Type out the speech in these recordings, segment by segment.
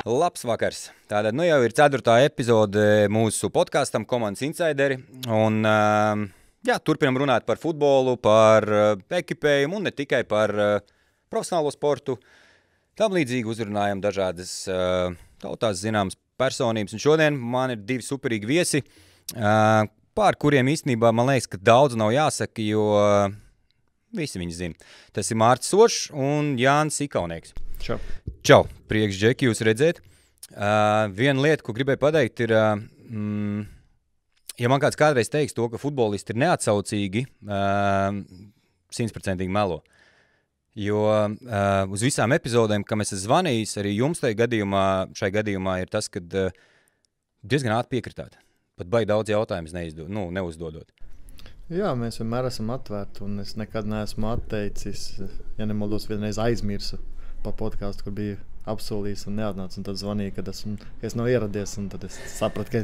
Labs vakars. Tātad, jau ir 4. epizode mūsu podkastam Komandas Insideri. Un, turpinam runāt par futbolu, par ekipējumu un ne tikai par profesionālo sportu. Tam līdzīgi uzrunājam dažādas tautās zināmas personības. Un šodien man ir 2 superīgi viesi, pār kuriem īstenībā man liekas, ka daudz nav jāsaka, jo visi viņi zina. Tas ir Mārcis Sošs un Jānis Ikaunieks. Čau, priekš Džeki jūs redzēt. Viena lieta, ko gribēju pateikt, ir, ja man kāds kādreiz teiks to, ka futbolisti ir neatsaucīgi, 100% melo. Jo uz visām epizodēm, kam es esmu zvanījis, arī jums šai gadījumā ir tas, ka diezgan ātri piekritāt. Pat baigi daudz jautājumus neuzdodot. Jā, mēs vienmēr esam atvērti, un es nekad neesmu atteicis, ja nemaldos, vienreiz aizmirsu pa podcastu, kur biju apsolījis un neatnācis, un tad zvanīju, kad es nav ieradies, un tad es sapratu, ka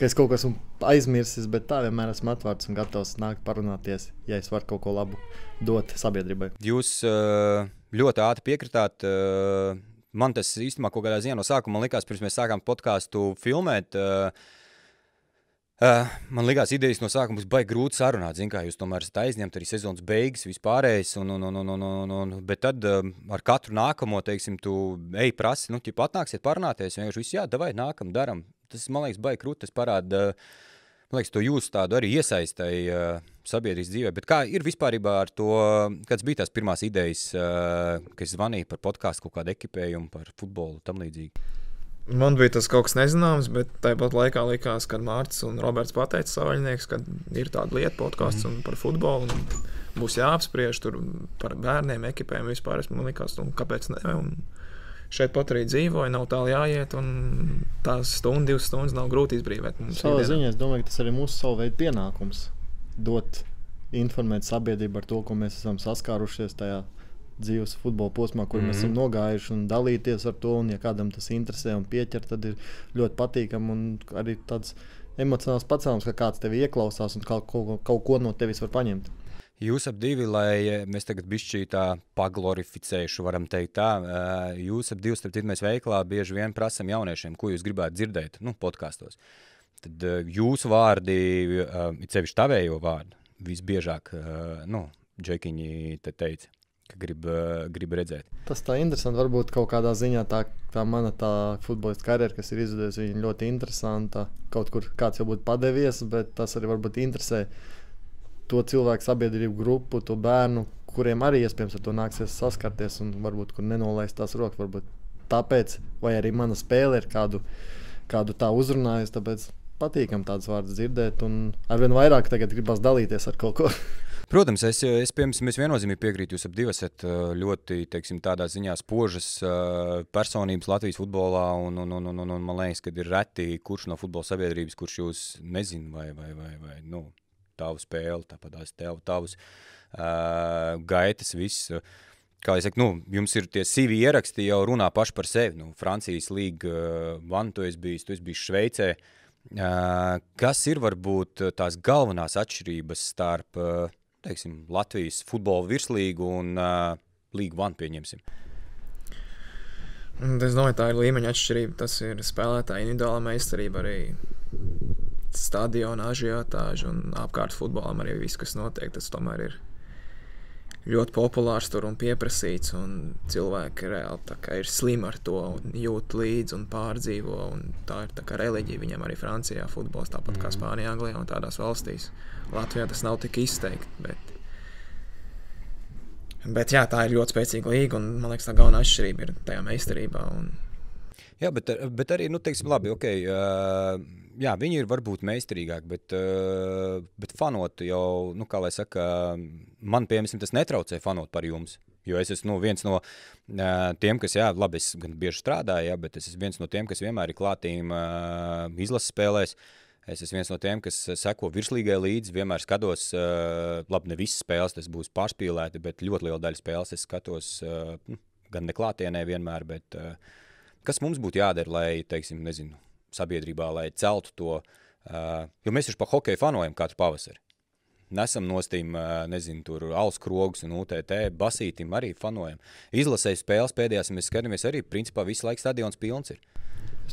es kaut ko esmu aizmirsis, bet tā vienmēr esmu atvērts un gatavs nākt parunāties, ja es varu kaut ko labu dot sabiedrībai. Jūs ļoti ātri piekritāt. Man tas īstenībā kaut kādā ziņā no sākuma likās, pirms mēs sākām podcastu filmēt, man likās idejas no sākuma būs baigi grūti sarunāt, kā jūs tomēr esat aizņemti arī sezonas beigas, vispārējais, bet tad ar katru nākamo, teiksim, tu prasi, atnāksiet parunāties, vienkārši viss, davai, nākam, daram. Tas, man liekas, baigi krūti, tas parāda, man liekas, to jūs tādu arī iesaistai sabiedrības dzīvē, bet kā ir vispārībā ar to, kāds bija tās pirmās idejas, ka es zvanīju par podcastu, kaut kādu ekipējumu, par futbolu, tam līdzīgi? Man bija tas kaut kas nezināms, bet tāpat laikā likās, kad Mārcis un Roberts pateica savaļnieks, ka ir tāda lieta podcasts un par futbolu un būs jāapspriež tur par bērniem, ekipēm vispār. Man likās, kāpēc ne? Un šeit pat arī dzīvoju, nav tālu jāiet un tās 2 stundas nav grūti izbrīvēt. Savā ziņā es domāju, ka tas arī mūsu savu veidu pienākums dot, informēt sabiedrību par to, ko mēs esam saskārušies tajā dzīves futbola posmā, kur mēs esam nogājuši un dalīties ar to, un ja kādam tas interesē un pieķer, tad ir ļoti patīkam un arī tāds emocionāls pacelums, ka kāds tevi ieklausās un kaut ko no tevis var paņemt. Jūs ap divi, lai mēs tagad bišķī tā paglorificējuši, varam teikt tā, jūs ap divi, starp citu, mēs veiklā bieži vien prasam jauniešiem, ko jūs gribētu dzirdēt, podkastos. Tad jūsu vārdi, it sevišķi tavējo vārdu, visbiežāk, džekiņi te teica, ka grib redzēt. Tas tā interesanti, varbūt kaut kādā ziņā tā mana futbolista karjera, kas ir izdevies, viņa ļoti interesanta. Kaut kur kāds jau būtu padevies, bet tas arī varbūt interesē to cilvēku sabiedrību grupu, to bērnu, kuriem arī iespējams ar to nāksies saskarties un varbūt kur nenolaist tās rokas. Varbūt tāpēc, vai arī mana spēle ir kādu tā uzrunājusi, tāpēc patīkam tādas vārdas dzirdēt un arvien vairāk tagad gribas dalīties ar kaut ko. Protams, es viennozīmīgi piekrītu, jūs ap divi esat ļoti, teiksim, tādā ziņā spožas personības Latvijas futbolā, un man liekas, ka ir reti, kurš no futbola sabiedrības, kurš jūs nezin, vai tavu spēli, tāpat tavus gaitas, viss. Kā es saku, jums ir tie CV ieraksti jau runā paši par sevi. Francijas līga, tu esi bijis Šveicē. Kas ir varbūt tās galvenās atšķirības starp teiksim, Latvijas futbola virslīgu un Līgu 1, pieņemsim? Es domāju, tā ir līmeņa atšķirība. Tas ir spēlētāja individuālā meistarība, arī stadiona ažiotāža un apkārt futbolam arī viss, kas notiek. Tas tomēr ir ļoti populārs tur un pieprasīts, un cilvēki reāli tā kā ir slimi ar to un jūt līdzi un pārdzīvo, un tā ir tā kā reliģija viņam arī Francijā futbols, tāpat kā Spānijā, Anglijā un tādās valstīs. Latvijā tas nav tik izteikti, bet jā, tā ir ļoti spēcīga līga, un man liekas, tā galvenā atšķirība ir tajā meistarībā. Jā, bet arī, teiksim, labi, jā, viņi ir varbūt meistarīgāki, bet fanot jau, kā lai saka, man, piemēram, tas netraucē fanot par jums. Jo es esmu viens no tiem, kas, jā, labi, es gan bieži strādāju, jā, bet es esmu viens no tiem, kas vienmēr ir klātīm izlases spēlēs. Es esmu viens no tiem, kas seko virslīgai līdzi, vienmēr skatos, labi, ne visas spēles, tas būs pārspīlēti, bet ļoti liela daļa spēles es skatos, gan neklātienē vienmēr, bet kas mums būtu jādara, lai, teiksim, nezinu, sabiedrībā, lai celtu to, jo mēs taču pa hokeju fanojam katru pavasari. nesam nostīm, nezinu, tur Alskrogus un UTT, basītim arī fanojam. Izlasēju spēles pēdējās, ja mēs skatāmies arī, principā visu laiku stadions pilns ir.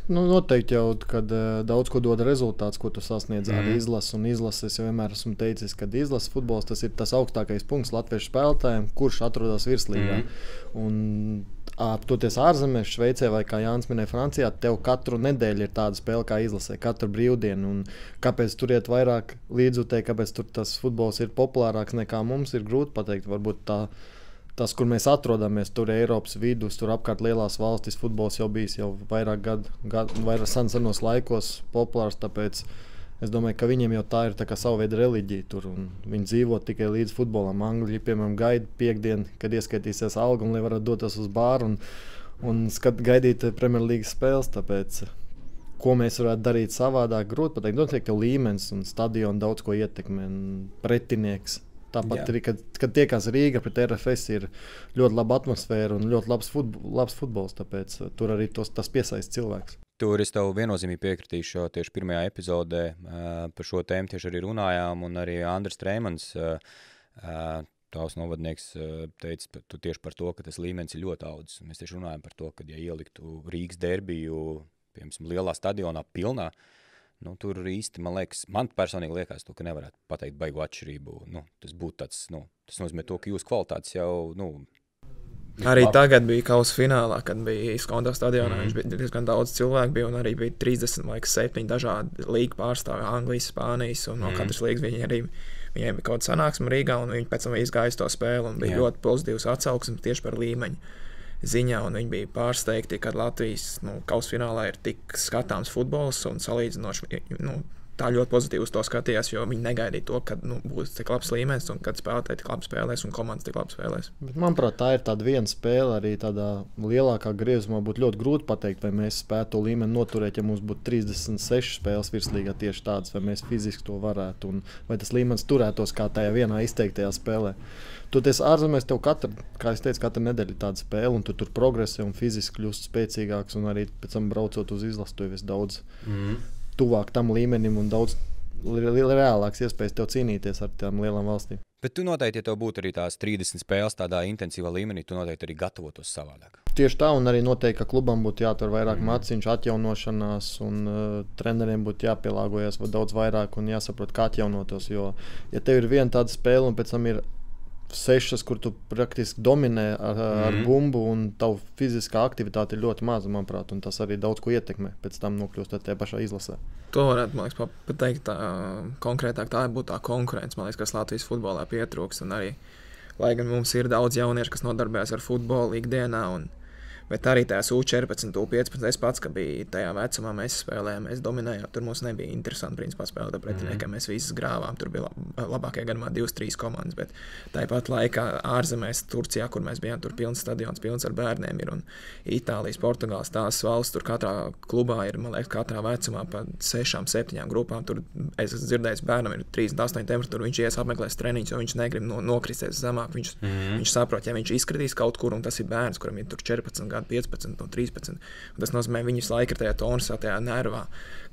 Nu, noteikti jau, kad daudz ko dod rezultāts, ko tu sasniedz ar izlasi. Un izlasi, es vienmēr esmu teicis, ka izlases futbols tas ir tas augstākais punkts latviešu spēlētājiem, kurš atrodas virslīgā. Un toties ārzemēs, Šveicē vai, kā Jānis minēja, Francijā, tev katru nedēļu ir tāda spēle kā izlasē, katru brīvdienu. Un kāpēc tur iet vairāk līdzjutēji, kāpēc tur tas futbols ir populārāks nekā mums, ir grūti pateikt. Varbūt tas, kur mēs atrodamies, tur ir Eiropas vidus, tur apkārt lielās valstis, futbols jau bijis jau vairāk gadu, vairāk senos laikos populārs, tāpēc es domāju, ka viņiem jau tā ir tā kā sava veida reliģija tur, un viņi dzīvo tikai līdz futbolam. Angļi, piemēram, gaida piekdienu, kad ieskaitīsies alga, un lai varētu doties uz bāru un gaidīt Premjerlīgas spēles, tāpēc ko mēs varētu darīt savādāk, grūti pateikt. Noteikti, ka līmenis un stadioni daudz ko ietekmē, pretinieks. Tāpat arī, kad tiekās Rīga pret RFS, ir ļoti laba atmosfēra un ļoti labs futbols, tāpēc tur arī tas piesaista cilvēks. Tur es tev viennozīmīgi piekritīšu, tieši pirmajā epizodē par šo tēmu tieši arī runājām, un arī Andris Treimans, tavs novadnieks, teica tieši par to, ka tas līmenis ir ļoti audzis. Mēs tieši runājam par to, ka ja ieliktu Rīgas derbiju, piemēram, lielā stadionā pilnā, nu, tur īsti, man personīgi liekas, to, ka nevarētu pateikt baigu atšķirību. Nu, tas būtu tāds, tas nozīmē to, ka jūsu kvalitātes jau, Arī tagad bija kausa finālā, kad bija Skonto stadionā. Viņš bija diezgan daudz cilvēku, bija, un arī bija 37 dažādi līgu pārstāvi, Anglijas, Spānijas, un no katras līgas viņiem bija kaut kāda sanāksme Rīgā, un viņi pēc tam izgāja to spēli, un bija ļoti pozitīvs atsauksmes tieši par līmeņu ziņā, un viņi bija pārsteigti, ka Latvijas kausa finālā ir tik skatāms futbols, un salīdzinoši tā ļoti pozitīvi uz to skatījās, jo viņi negaidīja to, ka būs tik labs līmenis, un kad spēlētāji tik labi spēlēs, un komandas tik labi spēlēs. Bet, manuprāt, tā ir tāda viena spēle, arī tādā lielākā griezumā būtu ļoti grūti pateikt, vai mēs spētu to līmeni noturēt, ja mums būtu 36 spēles virslīgā tieši tādas, vai mēs fiziski to varētu, un vai tas līmenis turētos kā tajā vienā izteiktajā spēlē. Toties ārzemēs tev kā es teicu, katru nedēļu ir tāda spēle, un tu tur progresē un fiziski kļūst spēcīgāks, un arī pēc tam braucot uz izlasu, tu esi daudz tuvāk tam līmenim un daudz reālāks iespējas tev cīnīties ar tām lielām valstīm. Bet tu noteikti, ja tev būtu arī tās 30 spēles tādā intensīvā līmenī, tu noteikti arī gatavotos savādāk. Tieši tā, un arī noteikti, ka klubam būtu jātur vairāk maciņš, atjaunošanās, un treneriem būtu jāpielāgojas daudz vairāk un jāsaprot, kā atjaunotos, jo, ja tev ir viena tāda spēle un pēc tam ir 6, kur tu praktiski dominē ar bumbu, un tavu fiziskā aktivitāte ir ļoti maza, manuprāt, un tas arī daudz ko ietekmē, pēc tam nokļūstot tajā pašā izlasē. To varētu, man liekas, pateikt konkrētāk, tā būtu tā konkurence, man liekas, kas Latvijas futbolā pietrūks, un arī, lai gan mums ir daudz jauniešu, kas nodarbojas ar futbolu ikdienā, bet arī tajās U14, U15, es pats, ka bija tajā vecumā, mēs spēlējām, mēs dominējām, tur mums nebija interesanti principā spēlēt ar pretiniekiem, mēs visus grāvām, tur bija labākajā gadījumā 2-3 komandas, bet tāpat laikā ārzemēs, Turcijā, kur mēs bijām, tur pilns stadions, pilns ar bērniem ir, un Itālijas, Portugāles, tās valsts, tur katrā klubā ir, man liekas, katrā vecumā pa 6-7 grupām, tur es esmu dzirdējis, bērnam ir 38 temperatūra, viņš ies apmeklēs treniņus, jo viņš negrib nokristies zemāk, viņš saprot, ja viņš izkritīs kaut kur, un tas ir bērns, kuram ir tur 14 gadu, 15 un 13. Un tas nozīmē, viņus laika ir tajā tonusā, tajā nervā,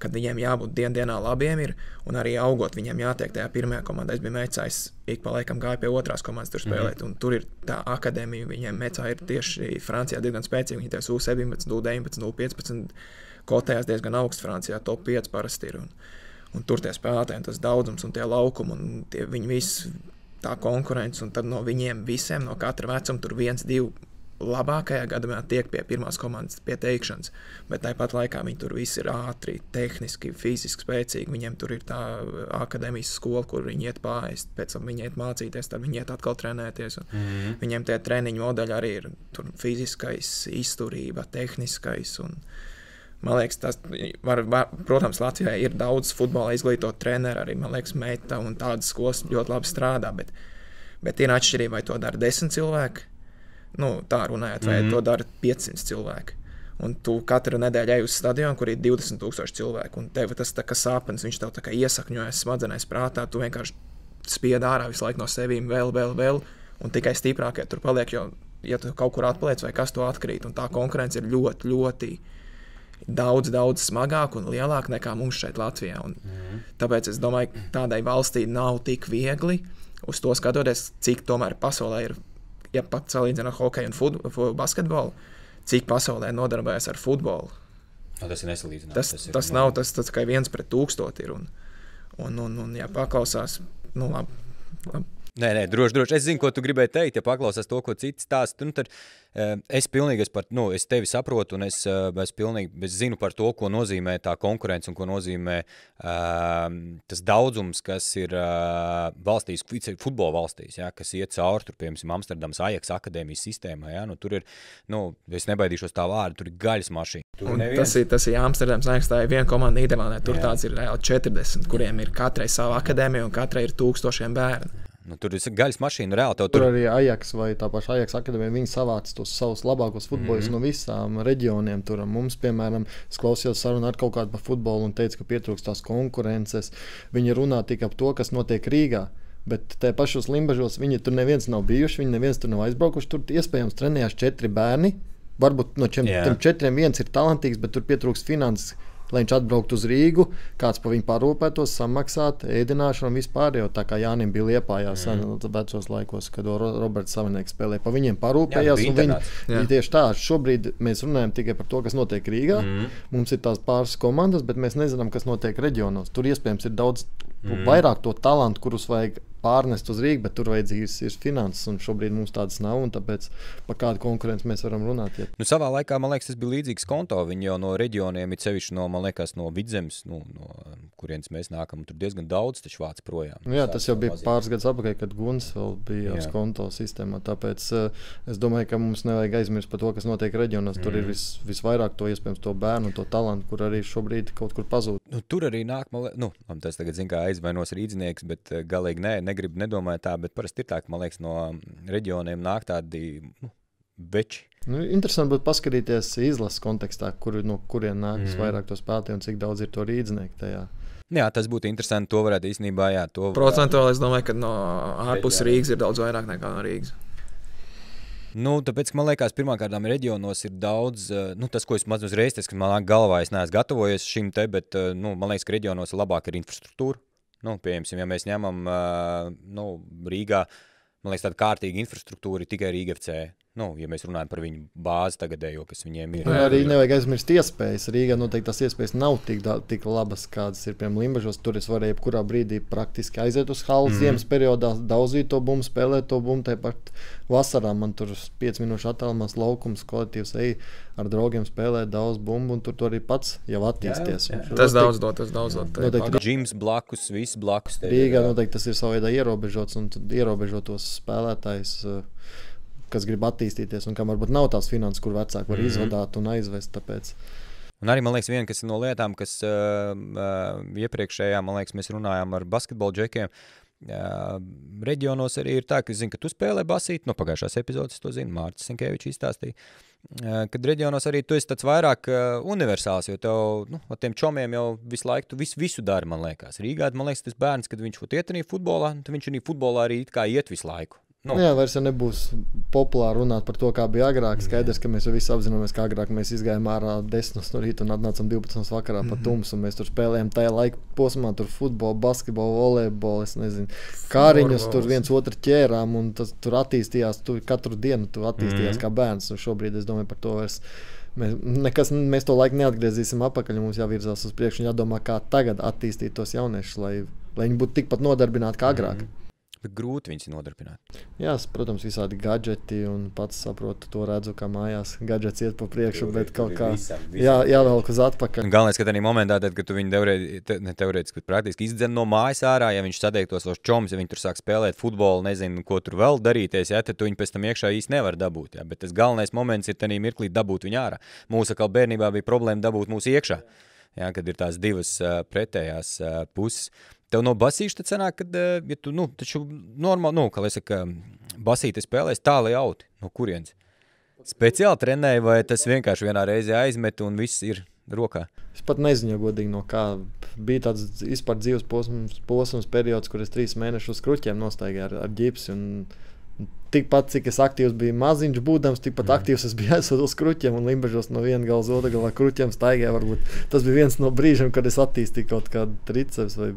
kad viņiem jābūt dienā labiem ir, un arī augot viņiem jātiek tajā pirmajā komandā. Es biju Mecājs, ik pa laikam gāju pie otrās komandas tur spēlēt, un tur ir tā akadēmija, viņiem Mecā ir tieši Francijā diezgan spēcīgi, viņi tās U17, U19, U15 kotējās diezgan augsts Francijā, top 5 parasti ir, un tur tie spēlētāji, tas daudzums un tie laukumi, un viņi visi tā konkurence, un tad no viņiem visiem, no katra vecuma, tur 1-2 labākajā gadījumā tiek pie pirmās komandas pieteikšanas, bet tāpat laikā viņi tur visi ir ātri, tehniski, fiziski spēcīgi. Viņiem tur ir tā akadēmijas skola, kur viņi iet pāriest, pēc tam viņi iet mācīties, tad viņi iet atkal trenēties. Viņiem tie treniņu modeļi arī ir tur fiziskais, izturība, tehniskais. Un, man liekas, tas protams, Latvijā ir daudz futbolā izglītot treneri, arī, man liekas, Meta un tādas skolas ļoti labi strādā, bet ir atšķirība, vai to dara 10 cilvēki, tā runājot, vai to dara 500 cilvēki. Un tu katru nedēļu ej uz stadionu, kur ir 20,000 cilvēku, un tev tas tā kā sāpens, viņš tev tā kā iesakņojas smadzenēs prātā, tu vienkārši spied ārā visu laiku no sevīm vēl, un tikai stiprākie tur paliek, jo, ja tu kaut kur atpaliec vai kas to atkrīt, un tā konkurence ir ļoti, ļoti, daudz smagāk un lielāk nekā mums šeit Latvijā. Un tāpēc es domāju, ka tādai valstī nav tik viegli uz to skatoties, cik tomēr pasaulē ir, ja pat salīdzinām hokeju un basketbolu, cik pasaulē nodarbojas ar futbolu. Tas ir nesalīdzināms. Tas nav tas tikai 1/1000 ir. Un ja paklausās, nu labi. Nē, droši. Es zinu, ko tu gribēji teikt, ja paklausās to, ko cits stāsta. Tad es pilnīgi es tevi saprotu, un es zinu par to, ko nozīmē tā konkurence un ko nozīmē tas daudzums, kas ir valstīs, futbola valstīs, ja, kas iet cauri, tur, piemēram, Amsterdamas Ajax akadēmijas sistēmā. Ja, tur ir, es nebaidīšos tā vārdu, tur ir gaļas mašīna. Tas ir Amsterdams Ajax, tā ir viena komanda Nīderlandē, tur tāds ir reāli 40, kuriem ir katrai sava akadēmija un katrai ir 1000 bērnu. Tur ir gaļas mašīna reāli. Tur arī Ajax vai tā paša Ajax akadēmija, viņi savāc tos savus labākos futbolistus no visām reģioniem. Tur mums, piemēram, es klausījos sarunu ar kaut kādu par futbolu un teicu, ka pietrūkst tās konkurences. Viņi runā tikai par to, kas notiek Rīgā. Bet te pašos Limbažos viņi tur neviens nav bijuši, viņi neviens tur nav aizbraukuši. Tur iespējams trenējās 4 bērni. Varbūt no tiem 4 viens ir talantīgs, bet tur pietrūkst finanses. Lai viņš atbrauktu uz Rīgu, kāds par viņu parūpētos, samaksāt, ēdināšanu un vispār, jo tā kā Jānim bija Liepājās vecos laikos, kad Roberts Savinieks spēlēja, pa viņiem parūpējās. Viņi tieši tā, šobrīd mēs runājam tikai par to, kas notiek Rīgā. Mums ir tās pāris komandas, bet mēs nezinām, kas notiek reģionos. Tur iespējams ir daudz vairāk to talantu, kurus vajag pārnest uz Rīgu, bet tur vajadzīgs ir finanses, un šobrīd mums tādas nav, un tāpēc par kādu konkurenci mēs varam runāt. Ja. Savā laikā, man liekas, tas bija līdzīgs konto. Viņi jau no reģioniem, it sevišķi no Vidzemes, no kurienes mēs nākam, tur diezgan daudz taču vāc projām. Jā, tas jau bija pāris gadus atpakaļ, kad Guns vēl bija uz konto sistēmā, tāpēc es domāju, ka mums nevajag aizmirst par to, kas notiek reģionos. Tur ir visvairāk to iespējams to bērnu, to talantu, kur arī šobrīd kaut kur pazūd. Tur arī nāk, tas tagad zin kā aizvainos rīdzinieks, bet galīgi nedomāju tā, bet parasti ir tā, ka, man liekas, no reģioniem nāk tādi veči. Interesanti būtu paskatīties izlases kontekstā, no kurien nāk vairāk to spēlētāju un cik daudz ir to rīdzinieku tajā. Jā, tas būtu interesanti, to varētu īstenībā, Procentuāli es domāju, ka no ārpus Rīgas ir daudz vairāk nekā no Rīgas. Tāpēc, man liekas, pirmkārtām reģionos ir daudz, tas, ko es mazliet uzreiz, tas, ka man galvā es neesmu gatavojies šim te, bet, man liekas, ka reģionos ir labāka infrastruktūra. Piemēram, ja mēs ņemam Rīgā, man liekas, tāda kārtīga infrastruktūra ir tikai Rīga FC. Ja mēs runājam par viņu bāzi tagadējo, kas viņiem ir. Arī nevajag aizmirst iespējas. Rīgā noteikti tās iespējas nav tik labas, kādas ir piemēram Limbažos. Tur es varēju jebkurā brīdī praktiski aiziet uz halu ziemas periodā, daudzīt to bumbu, spēlēt to bumbu. Tāpat vasarā man tur 5 minūšu attālumās laukums, kolektīvs ej ar draugiem spēlēt daudz bumbu, un tur arī pats jau attīsties. Tas daudz dod. Džims blakus, viss blakus. Rīgā noteikti tas ir savā veidā ierobežots, un tad ierobežotos spēlētājs, kas grib attīstīties, un kam varbūt nav tās finanses, kur vecāki var izvadāt un aizvest. Tāpēc. Un arī, man liekas, viena, kas ir no lietām, kas iepriekšējā, man liekas, mēs runājām ar basketbolu džekiem, reģionos arī ir tā, ka, zinu, ka tu spēlē basīt, pagājušās epizodes to zinu, Mārcis Sinkevičs izstāstīja, kad reģionos arī tu esi tāds vairāk universāls, jo tev, ar tiem čomiem jau visu laiku tu visu dari, man liekas. Rīgā, man liekas, tas bērns, kad viņš iet futbolā, tad viņš arī futbolā arī kā iet visu laiku. Jā, vairs nebūs populāri runāt par to, kā bija agrāk. Skaidrs, ka mēs jau visi apzināmies, ka agrāk mēs izgājām ārā 10 no rīta un atnācām 12 vakarā pa tumsu, un mēs tur spēlējām tajā laika posmā, tur futbolu, basketbolu, volejbolu, es nezinu, kāriņus, tur viens otru ķērām, un tas tur attīstījās, katru dienu tu attīstījās kā bērns, un šobrīd es domāju par to vairs. Mēs to laiku neatgriezīsim atpakaļ, mums jāvirzās uz priekšu un jādomā, kā tagad attīstīt tos jauniešus, lai viņi būtu tikpat nodarbināti kā agrāk. Bet grūti viņus nodarbināt. Jā, protams, visādi gadžeti, un pats saprotu, to redzu, kā mājās gadžets iet pa priekšu, bet kaut kā jāvelk uz atpakaļ. Galvenais, ka tādā momentā, tad, kad tu viņu teorētiski, praktiski izdzen no mājas ārā, ja viņš satiektos tos čomus, ja viņi tur sāk spēlēt futbolu, nezinu, ko tur vēl darīties, tad tu viņu pēc tam iekšā īsti nevar dabūt. Bet tas galvenais moments ir tenī mirklī dabūt viņu ārā. Mūsu atkal bērnībā bija problēma dabūt mūsu iekšā, kad ir tās divas pretējās puses. Tev no basīša tad sanāk, kad, ja tu, taču normāli, kā lai saka, basīti spēlēs tālai auti, no kurienes? Speciāli trenēji, vai tas vienkārši vienā reizē aizmet un viss ir rokā? Es pat nezinu, godīgi, no kā. Bija tāds vispār dzīves posms periods, kur es 3 mēnešus uz kruķiem nostaigāju ar ģipsi, un tikpat, cik es aktīvs biju maziņš būdams, tikpat aktīvs es biju aizsot uz kruķiem un limbažos no viena gala uz otru galā kruķiem staigāju. Varbūt tas bija viens no brīžiem, kad es attīstīju kaut kādu triceps vai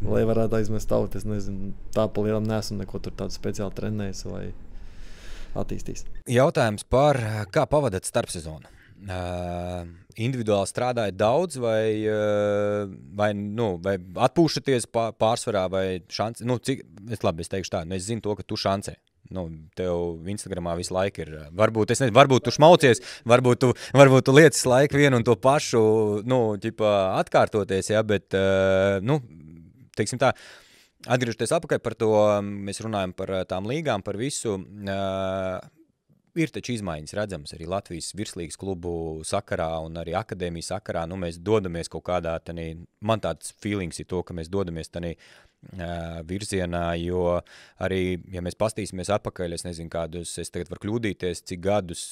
lai varētu aizmest autu. Es nezinu, tā pa lielam neesmu neko tur tādu speciāli trenējis vai attīstījis. Jautājums par kā pavadat starpsezonu? Individuāli strādājat daudz vai atpūšaties pārsvarā vai šancē? Es teikšu tā, es zinu to, ka tu šancē. Tev Instagramā visu laiku ir, varbūt tu šmaucies, varbūt tu liecis laiku vienu un to pašu, atkārtoties, ja, bet, teiksim tā, atgriežoties atpakaļ par to, mēs runājam par tām līgām, par visu, ir taču izmaiņas redzamas arī Latvijas virslīgas klubu sakarā un arī akadēmijas sakarā. Mēs dodamies kaut kādā, man tāds feelings ir to, ka mēs dodamies tanī virzienā, jo arī, ja mēs pastīsimies atpakaļ, es nezinu kādus, es tagad varu kļūdīties, cik gadus,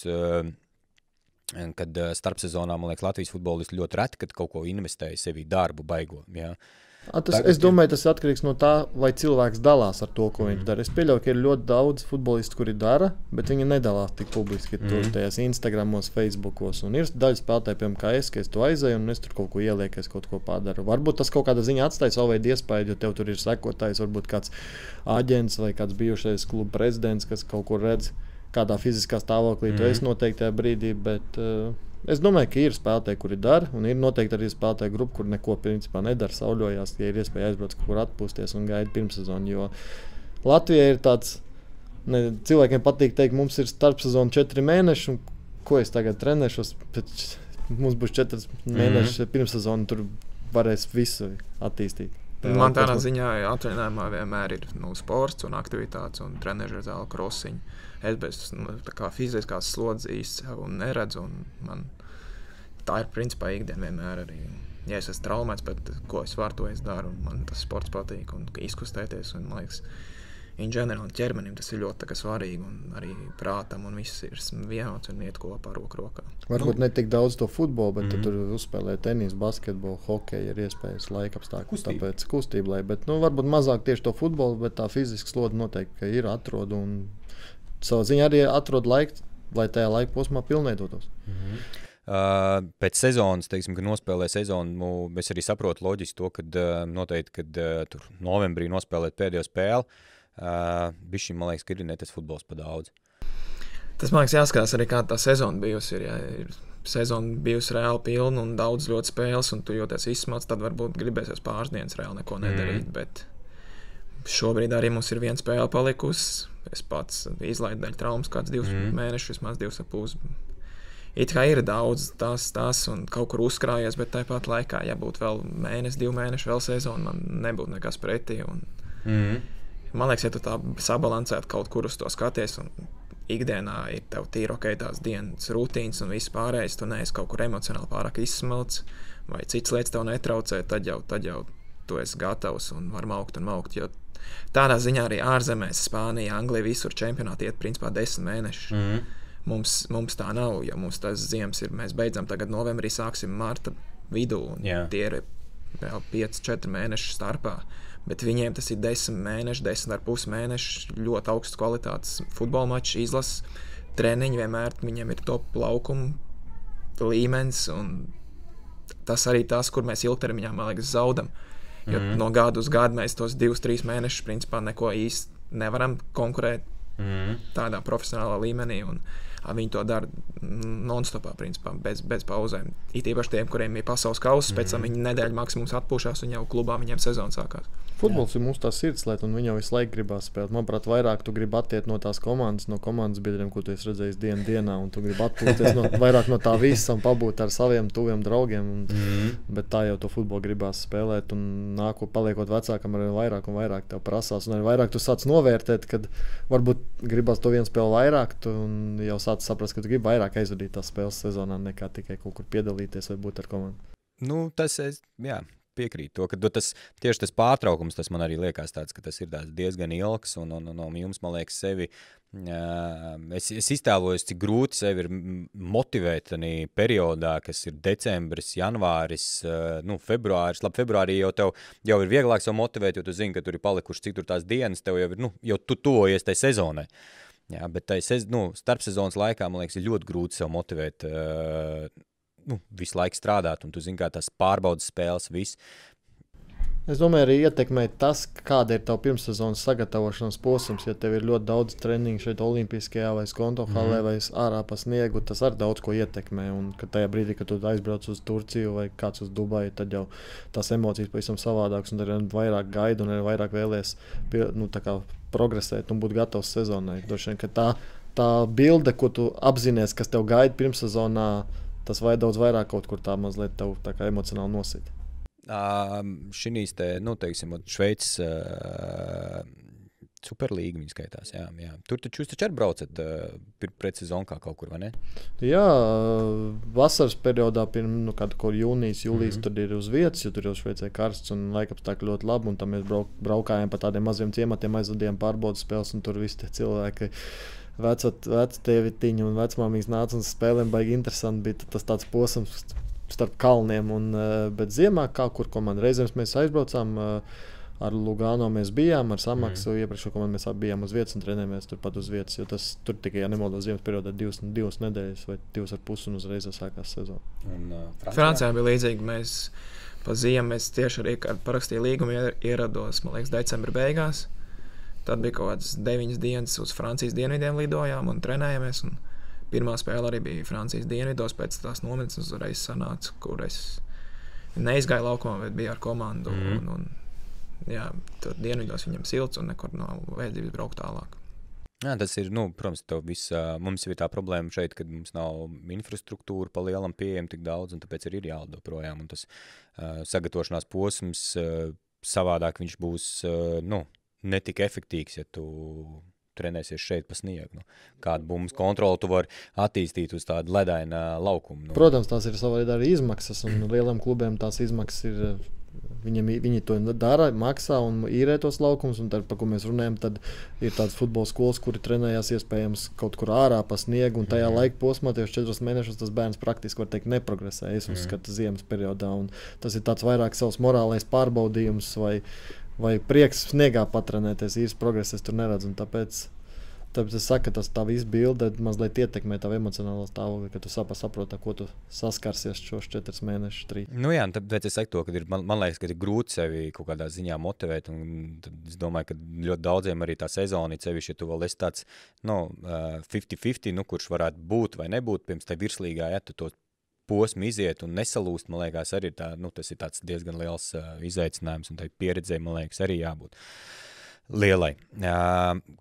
kad starpsezonā, man liekas, Latvijas futbolisti ļoti reti, kad kaut ko investēja sevī darbu baigo, ja. Es domāju, tas atkarīgs no tā, vai cilvēks dalās ar to, ko viņš dara. Es pieļauju, ka ir ļoti daudz futbolistu, kuri dara, bet viņi nedalās tik publiski tur tajās Instagramos, Facebookos. Un ir daļa spēlētāji, piemēram, kā es, ka es to aizēju un es tur kaut ko ielieku, es kaut ko padaru. Varbūt tas kaut kādā ziņā atstāja savu veidu iespēju, jo tev tur ir sekotājs, varbūt kāds āģents vai kāds bijušais kluba prezidents, kas kaut ko redz, kādā fiziskā stāvoklī tu esi noteiktajā brīdī, bet es domāju, ka ir spēlētāji, kuri dara, un ir noteikti arī spēlētāju grupa, kur neko principā nedara, sauļojās, ja ir iespēja aizbraukt, kur atpūsties un gaida pirmsezonu, jo Latvijā ir tāds, cilvēkiem patīk teikt, mums ir starpsezona 4 mēneši, un ko es tagad trenēšos, mums būs 4 mēneši pirmsezona, tur varēs visu attīstīt. Man tādā ziņā atvaļinājumā vienmēr ir sports un aktivitātes un trenežera zāle, krosiņi. Es bez fiziskās slodzes sev neredzu, un man tā ir principā ikdiena vienmēr arī. Ja es esmu traumēts, bet ko es varu, to es daru, un man tas sports patīk, un izkustēties, un man liekas, in general ķermenim tas ir ļoti svarīgi, un arī prātam, un viss ir vienots un iet kopā roku rokā. Varbūt ne tik daudz to futbolu, bet tur uzspēlē tenis, basketbolu, hokeju, ir iespējas laika apstākļi, tāpēc kustība, bet varbūt mazāk tieši to futbolu, bet tā fiziska sloda noteikti, ka ir atrod, un savā ziņā arī atrod laiku, lai tajā laika posmā pilnveidotos. Pēc sezonas, teiksim, kad nospēlē sezonu, es arī saprotu loģiski to, kad noteikti, kad tur novembrī nospēlēt pēdējo spēli, bišķi, man liekas, ka ir ne tas futbols pa daudz. Tas, man liekas, jāskatās arī, kā tā sezona bijusi. Ir sezona bijusi reāli pilna un daudz ļoti spēles, un tu jūties izsmats, tad varbūt gribēsies pāris dienas reāli neko nedarīt, bet šobrīd arī mums ir viena spēle palikusi. Es pats izlaidu daļu traumas kāds 2 mēnešus, vismaz 2,5. It kā ir daudz tās un kaut kur uzkrājies, bet tāpat laikā, ja būtu vēl mēnesi, 2 mēneši vēl sezona, man nebūtu nekas pretī. Man liekas, ja tu tā sabalansētu kaut kur uz to skaties, un ikdienā ir tev tīri tās dienas rutīnas un viss pārējais, tu neesi kaut kur emocionāli pārāk izsmelts, vai cits lietas tev netraucē, tad jau tu esi gatavs un var maukt, jo tādā ziņā arī ārzemēs, Spānija, Anglija, visur čempionāti iet principā 10 mēneši. Mums tā nav, jo mums tas ziemas ir, mēs beidzam tagad novembrī, sāksim marta vidū, un tie ir vēl 5-4 mēneši starpā, bet viņiem tas ir 10 mēneši, 10,5 mēneši, ļoti augsts kvalitātes futbola mačs, izlases, treniņi vienmēr, viņiem ir top laukuma līmenis, un tas arī tas, kur mēs ilgtermiņā, man liekas, zaudam. Jo no gada uz gadu mēs tos 2-3 mēnešus principā neko īsti nevaram konkurēt tādā profesionālā līmenī, un viņi to dara non-stopā, principā, bez pauzēm. It īpaši tiem, kuriem ir pasaules kausa, pēc tam viņi nedēļu maksimums atpūšās, un jau klubā viņiem sezona sākās. Futbols ir mūsu tā sirdslieta, un viņam visu laiku gribās spēlēt. Manuprāt, vairāk tu gribi attiekt no tās komandas, no komandas biedriem, ko tu esi redzējis dienā, un tu gribi atpūsties vairāk no tā visa un pabūt ar saviem tuviem draugiem. Bet tā jau to futbolu gribās spēlēt, un paliekot vecākam arī vairāk un vairāk tev prasās, un arī vairāk tu sāc novērtēt, kad varbūt gribās to vienu spēli vairāk, un jau sāc saprast, ka tu gribi vairāk aizvadīt tās spēles sezonā, nekā tikai kaut kur piedalīties vai būt ar komandu. Tas, jā. piekrītu to, ka tieši tas pārtraukums, tas man arī liekas tāds, ka tas ir diezgan ilgs, un jums, man liekas, sevi, es iztēlojos, cik grūti sevi ir motivēt tanī periodā, kas ir decembris, janvāris, februāris. Labi, februārī jau ir vieglāk sev motivēt, jo tu zini, ka tur ir palikuši cik tur tās dienas, tev jau ir, jau tu tuvojies tai sezonai. Jā, bet starpsezonas laikā, man liekas, ir ļoti grūti sev motivēt, visu laiku strādāt, un tu zini, kā tās pārbaudas spēles, viss. Es domāju, arī ietekmē tas, kāda ir tava pirmssezonas sagatavošanas posms. Ja tev ir ļoti daudz treniņu šeit olimpiskajā vai skonto halē vai ārā pa sniegu, tas arī daudz ko ietekmē. Un kad tajā brīdī, kad tu aizbrauc uz Turciju vai kāds uz Dubaju, tad jau tās emocijas pavisam savādākas un tad ir vairāk gaida un ir vairāk vēlies progresēt un būt gatavs sezonai. Droši vien, ka tā bilde, ko tu apzinies, kas tev gaida pirmssezonā, tas vai daudz vairāk kaut kur tā mazliet tev tā kā emocionāli nosita. Šinīs teiksim, Šveices Superlīga viņa skaitās, jā. Tur jūs taču arī braucat pret sezonu kā kaut kur, vai ne? Jā, vasaras periodā pirms jūnijas, jūlijas tur ir uz vietas, jo tur jau Šveicē karsts un laikapstākļi ļoti labi, un tam mēs braukājām pa tādiem maziem ciematiem, aizvadījām pārbaudas spēles, un tur visi tie cilvēki vectēvitiņi un vecmāmīs nāca un spēlēm baigi interesanti, bija tas tāds posms starp kalniem, bet ziemā kā kur komanda. Reizēm mēs aizbraucām, ar Lugano mēs bijām, ar Samaksu iepriekšo komandu mēs bijām uz vietas un trenējamies turpat uz vietas, jo tas tur tikai, ja nemaldos, ziemas periodā 2 nedēļas vai 2,5 un uzreiz sākās sezona. Francijā bija līdzīgi, mēs pa ziemu, mēs tieši arī parakstīja līgumu ierados, man liekas, decembra beigās. Tad bija kaut kāds 9 dienas uz Francijas dienvidiem lidojām un trenējamies, un pirmā spēle arī bija Francijas dienvidos, pēc tās nometnes uzreiz sanāca, kur es neizgāju laukumā, bet biju ar komandu. Jā, tur dienvidos viņam silts un nekur nav vajadzības braukt tālāk. Jā, tas ir, protams, mums ir tā problēma šeit, kad mums nav infrastruktūra pa lielam pieejama tik daudz, un tāpēc arī ir jālido projām. Un tas sagatavošanās posms savādāk viņš būs, ne tik efektīvs, ja tu trenēsies šeit pa sniegu. Kādu bummas kontroli tu vari attīstīt uz tādu ledaina laukumu. Protams, tās ir savā veidā arī izmaksas, un lieliem klubiem tās izmaksas ir, viņi to dara, maksā un īrē tos laukumus, un tad, par ko mēs runājam, tad ir tāds futbola skolas, kuri trenējās iespējams kaut kur ārā pa sniegu, un tajā laika posmā, tajos 4 mēnešus tas bērns praktiski, var teikt, neprogresē, es uzskatu, ziemas periodā, un tas ir tāds vairāk savs morālais pārbaudījums vai prieks sniegā patrenēties, īsti progresa es tur neredzu, un tāpēc es saku, ka tā visa bilde mazliet ietekmē tavu emocionālo stāvokli, ka tu saproti, ko tu saskarsies šos 4 mēnešus, 3. Jā, tāpēc es saku to, ka man liekas, ka ir grūti sevi kaut kādā ziņā motivēt, un es domāju, ka ļoti daudziem arī tā sezona, sevišķi, ja tu vēl esi tāds 50-50, kurš varētu būt vai nebūt pirms tai virslīgā, ja tu to posmu iziet un nesalūst, man liekas, arī tas ir tāds diezgan liels izaicinājums, un tai pieredzēji, man liekas, arī jābūt lielai.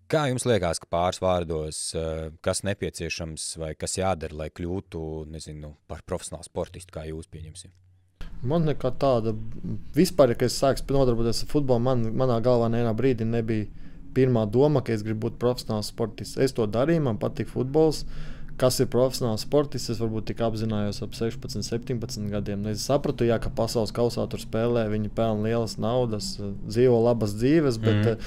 Kā jums liekas, ka pāris vārdos, kas nepieciešams vai kas jādara, lai kļūtu, par profesionālu sportistu, kā jūs pieņemsim? Man nekā tāda, vispār, ja es sāku nodarboties ar futbolu, manā galvā nevienā brīdī nebija pirmā doma, ka es gribu būt profesionāls sportists. Es to darīju, man patīk futbols. Kas ir profesionāls sportists, es varbūt tik apzinājos ap 16, 17 gadiem. Es sapratu, ka pasaules kausā tur spēlē, viņi pelna lielas naudas, dzīvo labas dzīves, bet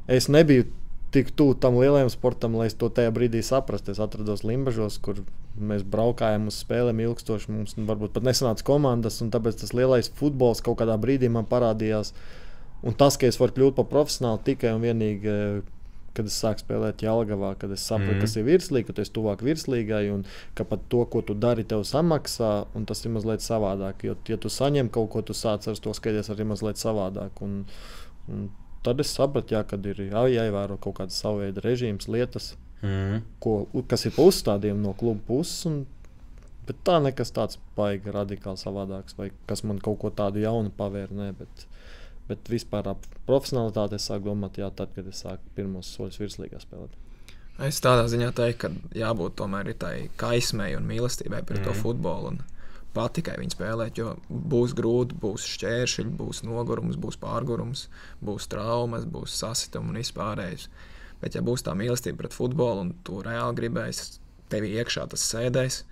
es nebiju tik tuvu tam lielajam sportam, lai es to tajā brīdī saprastu. Es atrados Limbažos, kur mēs braukājām uz spēlēm ilgstoši, mums varbūt pat nesanāca komandas, un tāpēc tas lielais futbols kaut kādā brīdī man parādījās. Un tas, ka es varu kļūt par profesionāli tikai un vienīgi, kad es sāku spēlēt Jelgavā, kad es sapratu, kas ir virslīga, ka tu esi tuvāk virslīgai un ka pat to, ko tu dari, tev samaksā, un tas ir mazliet savādāk. Jo, ja tu saņem kaut ko, tu sāc ar to skaties arī mazliet savādāk. Un tad es sapratu, kad ir jāievēro kaut kāds savu veidu režīms, lietas, kas ir pa uzstādījumu no kluba puses, bet tā nekas tāds baigi radikāli savādāks, vai kas man kaut ko tādu jaunu pavēr, bet vispār ap profesionalitāti es sāku domāt, tad, kad es sāku pirmos soļus virslīgā spēlēt. Es tādā ziņā teiktu, ka jābūt tomēr tai kaismei un mīlestībai pret to futbolu un patikai viņu spēlēt, jo būs grūti, būs šķēršļi, būs nogurums, būs pārgurums, būs traumas, būs sasitumi un vispārējais. Bet ja būs tā mīlestība pret futbolu un tu reāli gribēs, tevi iekšā tas sēdēs,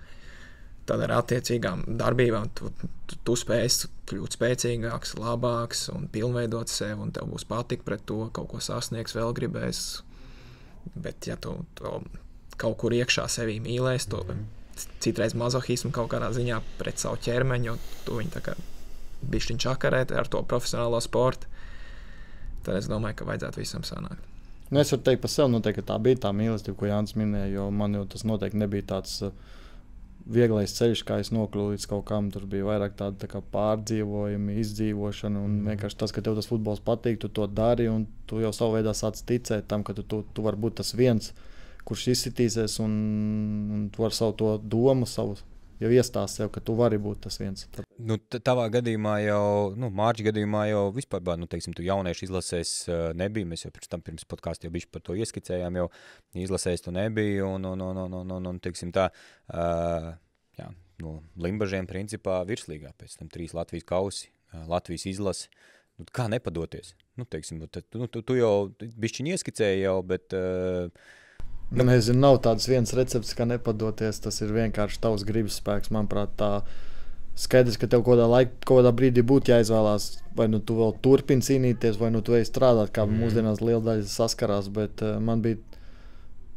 tad ar attiecīgām darbībām tu spēsi kļūt spēcīgāks, labāks un pilnveidot sevi, un tev būs patikt pret to, kaut ko sasniegs, vēl gribēs. Bet ja tu to kaut kur iekšā sevī mīlēs, to citreiz mazohismu kaut kādā ziņā pret savu ķermeņu, tu viņu tā kā bišķiņ čakarēt ar to profesionālo sportu, tad es domāju, ka vajadzētu visam sanākt. Es varu teikt par sevi, noteikti, ka tā bija tā mīlestība, ko Jānis minēja, jo man jau tas noteikti nebija tāds vieglais ceļš, kā es nokļuvu līdz kaut kam. Tur bija vairāk tāda tā kā pārdzīvojumi, izdzīvošana, un vienkārši tas, ka tev tas futbols patīk, tu to dari, un tu jau savu veidā sāc ticēt tam, ka tu vari būt tas viens, kurš izsitīsies, un tu vari savu to domu, jau iestāst sev, ka tu vari būt tas viens. Nu, tavā gadījumā jau, Mārķa gadījumā jau vispār, teiksim, tu jauniešu izlasēs nebija, mēs jau pirms podkāstu jau bišķi par to ieskicējām, jau izlasēs tu nebija, un teiksim tā, no Limbažiem principā virslīgā, pēc tam 3 Latvijas kausi, Latvijas izlasi, kā nepadoties? Teiksim, tu jau bišķiņi ieskicēji jau, bet... Nezinu, nav tāds viens recepts, kā nepadoties. Tas ir vienkārši tavs gribas spēks. Manuprāt, tā skaidrs, ka tev kādā brīdī būtu jāizvēlās, vai nu tu vēl turpini cīnīties, vai nu tu ej strādāt, kā mūsdienās liela daļa saskarās. Bet man bija,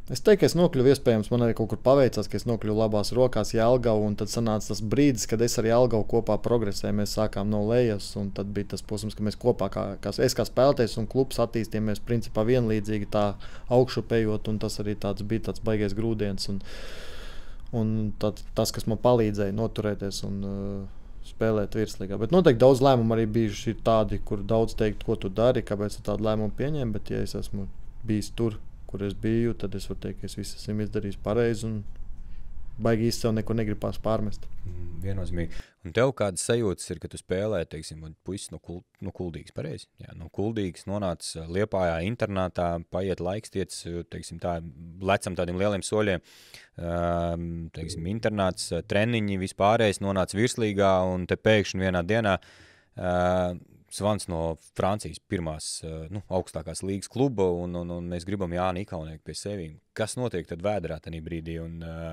es teiktu, ka es nokļuvu iespējams, man arī kaut kur paveicās, ka es nokļuvu labās rokās Jelgavu, un tad sanāca tas brīdis, kad es ar Jelgavu kopā progresēju. Mēs sākām no lejas, un tad bija tas posms, ka mēs kopā, es kā spēlētājs un klubs attīstījāmies principā vienlīdzīgi tā augšupējot, un tas arī bija tāds baigais grūdienis, un tas, kas man palīdzēja noturēties un spēlēt virslīgā. Bet noteikti daudz lēmumu arī bijuši tādi, kur daudz teikt, ko tu dari, kāpēc tu tādu lēmumu pieņem, bet ja es esmu bijis tur, kur es biju, tad es varu teikt, ka es visu esmu izdarījis pareizi un baigi īsti sev neko negribās pārmest. Viennozīmīgi. Un tev kādas sajūtas ir, ka tu spēlē, teiksim, puisis no Kuldīgas, pareizi? Jā, no Kuldīgas nonāc Liepājā internātā, paiet laiks tiec, teiksim tā, lecam tādiem lieliem soļiem, teiksim, internāts, treniņi, vispārējais, nonāc virslīgā un te pēkšņi vienā dienā zvans no Francijas pirmās augstākās līgas kluba, un mēs gribam Jāni Ikaunieki pie sevīm. Kas notiek tad vēderā tajā brīdī,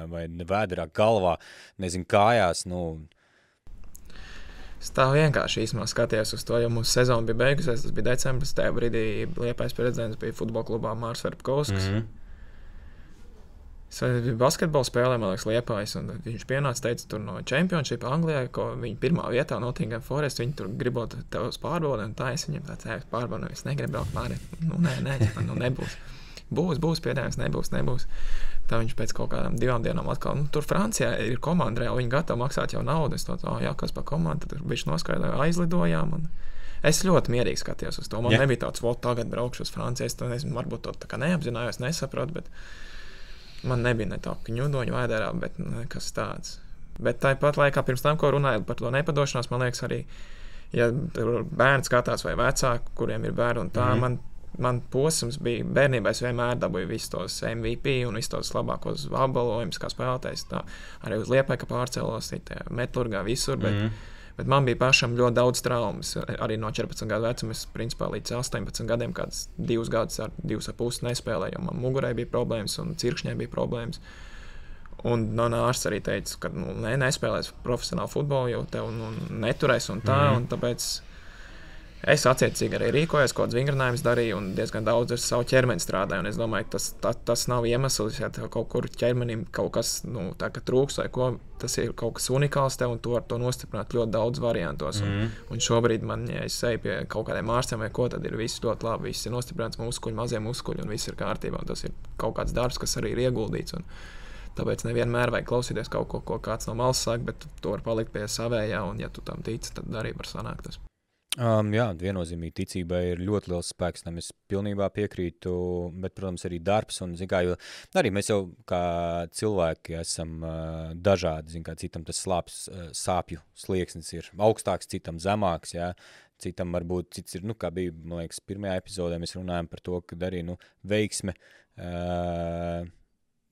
vai vēderā galvā, nezinu, kājās? Es tā vienkārši īsumā skatījos uz to, jo mūsu sezona bija beigusies, tas bija decembris, tajā brīdī Liepājas prezidents bija futbola klubā Mārs Verpkovskis. Es basketbolu spēlēju, man liekas, Liepājas, un viņš pienāca, teica, tur no Championship Anglijā, ko viņa pirmā vietā Nottingham Forest, viņi tur gribot tev uz pārbaudi, un tā es viņam tāds pārbaudi, es negribu braukt Māri. Nebūs. Būs piedāvājums, nebūs. Tā viņš pēc kaut kādām 2 dienām atkal, tur Francijā ir komanda reāli, viņi gatavi maksāt jau naudu, es kas par komandu, tad bišķi noskaidroju, aizlidojām, un es ļoti mierīgi skatījos uz to. Man nebija tāds, tagad braukšu uz Franciju, es to nezinu, varbūt to tā kā neapzinājos, nesaprotu, bet man nebija ne tā kņudoņu vēderā, bet nekas tāds. Bet tāpat laikā pirms tam, ko runāju par to nepadošanos, man liekas arī, ja bērns skatās vai vecāki, kuriem ir bērni un tā, man posms bija bērnībā, es vienmēr dabūju visus tos MVP un visus tos labākos apbalvojumus, kā spēlētājs. Tā arī uz Liepāju, ka pārcēlos Metlurgā visur, bet man bija pašam ļoti daudz traumas. Arī no 14 gadu vecuma es principā līdz 18 gadiem kāds 2 gadus ar 2,5 nespēlēju, jo man mugurē bija problēmas un cirkšņai bija problēmas. Un ārsts arī teica, ka nespēlēs profesionālu futbolu, jo tev neturēs un tā, un tāpēc es attiecīgi arī rīkojos, kaut kāds vingrinājumus darīju un diezgan daudz ar savu ķermeni strādāju. Un es domāju, ka tas nav iemesls, ja tev kaut kur ķermenim kaut kas tā kā trūks vai ko, tas ir kaut kas unikāls tev un tu var to nostiprināt ļoti daudz variantos. Un šobrīd man, ja es eju pie kaut kādiem ārstiem vai ko, tad ir viss ļoti labi, viss ir nostiprināts muskuļi, mazie muskuļi un viss ir kārtībā. Un tas ir kaut kāds darbs, kas arī ir ieguldīts. Un tāpēc nevienmēr vajag klausīties kaut ko kāds no malas saka, bet tu var palikt pie savējā un ja tu tam tici, tad arī var sanākt tas. Jā, viennozīmīgi ticībai ir ļoti liels spēks, tam es pilnībā piekrītu, bet, protams, arī darbs, un, jo arī mēs jau kā cilvēki esam dažādi, citam tas sāpju slieksnis ir augstāks, citam zemāks, jā, citam varbūt cits ir, kā bija, man liekas, pirmajā epizodē mēs runājam par to, ka arī,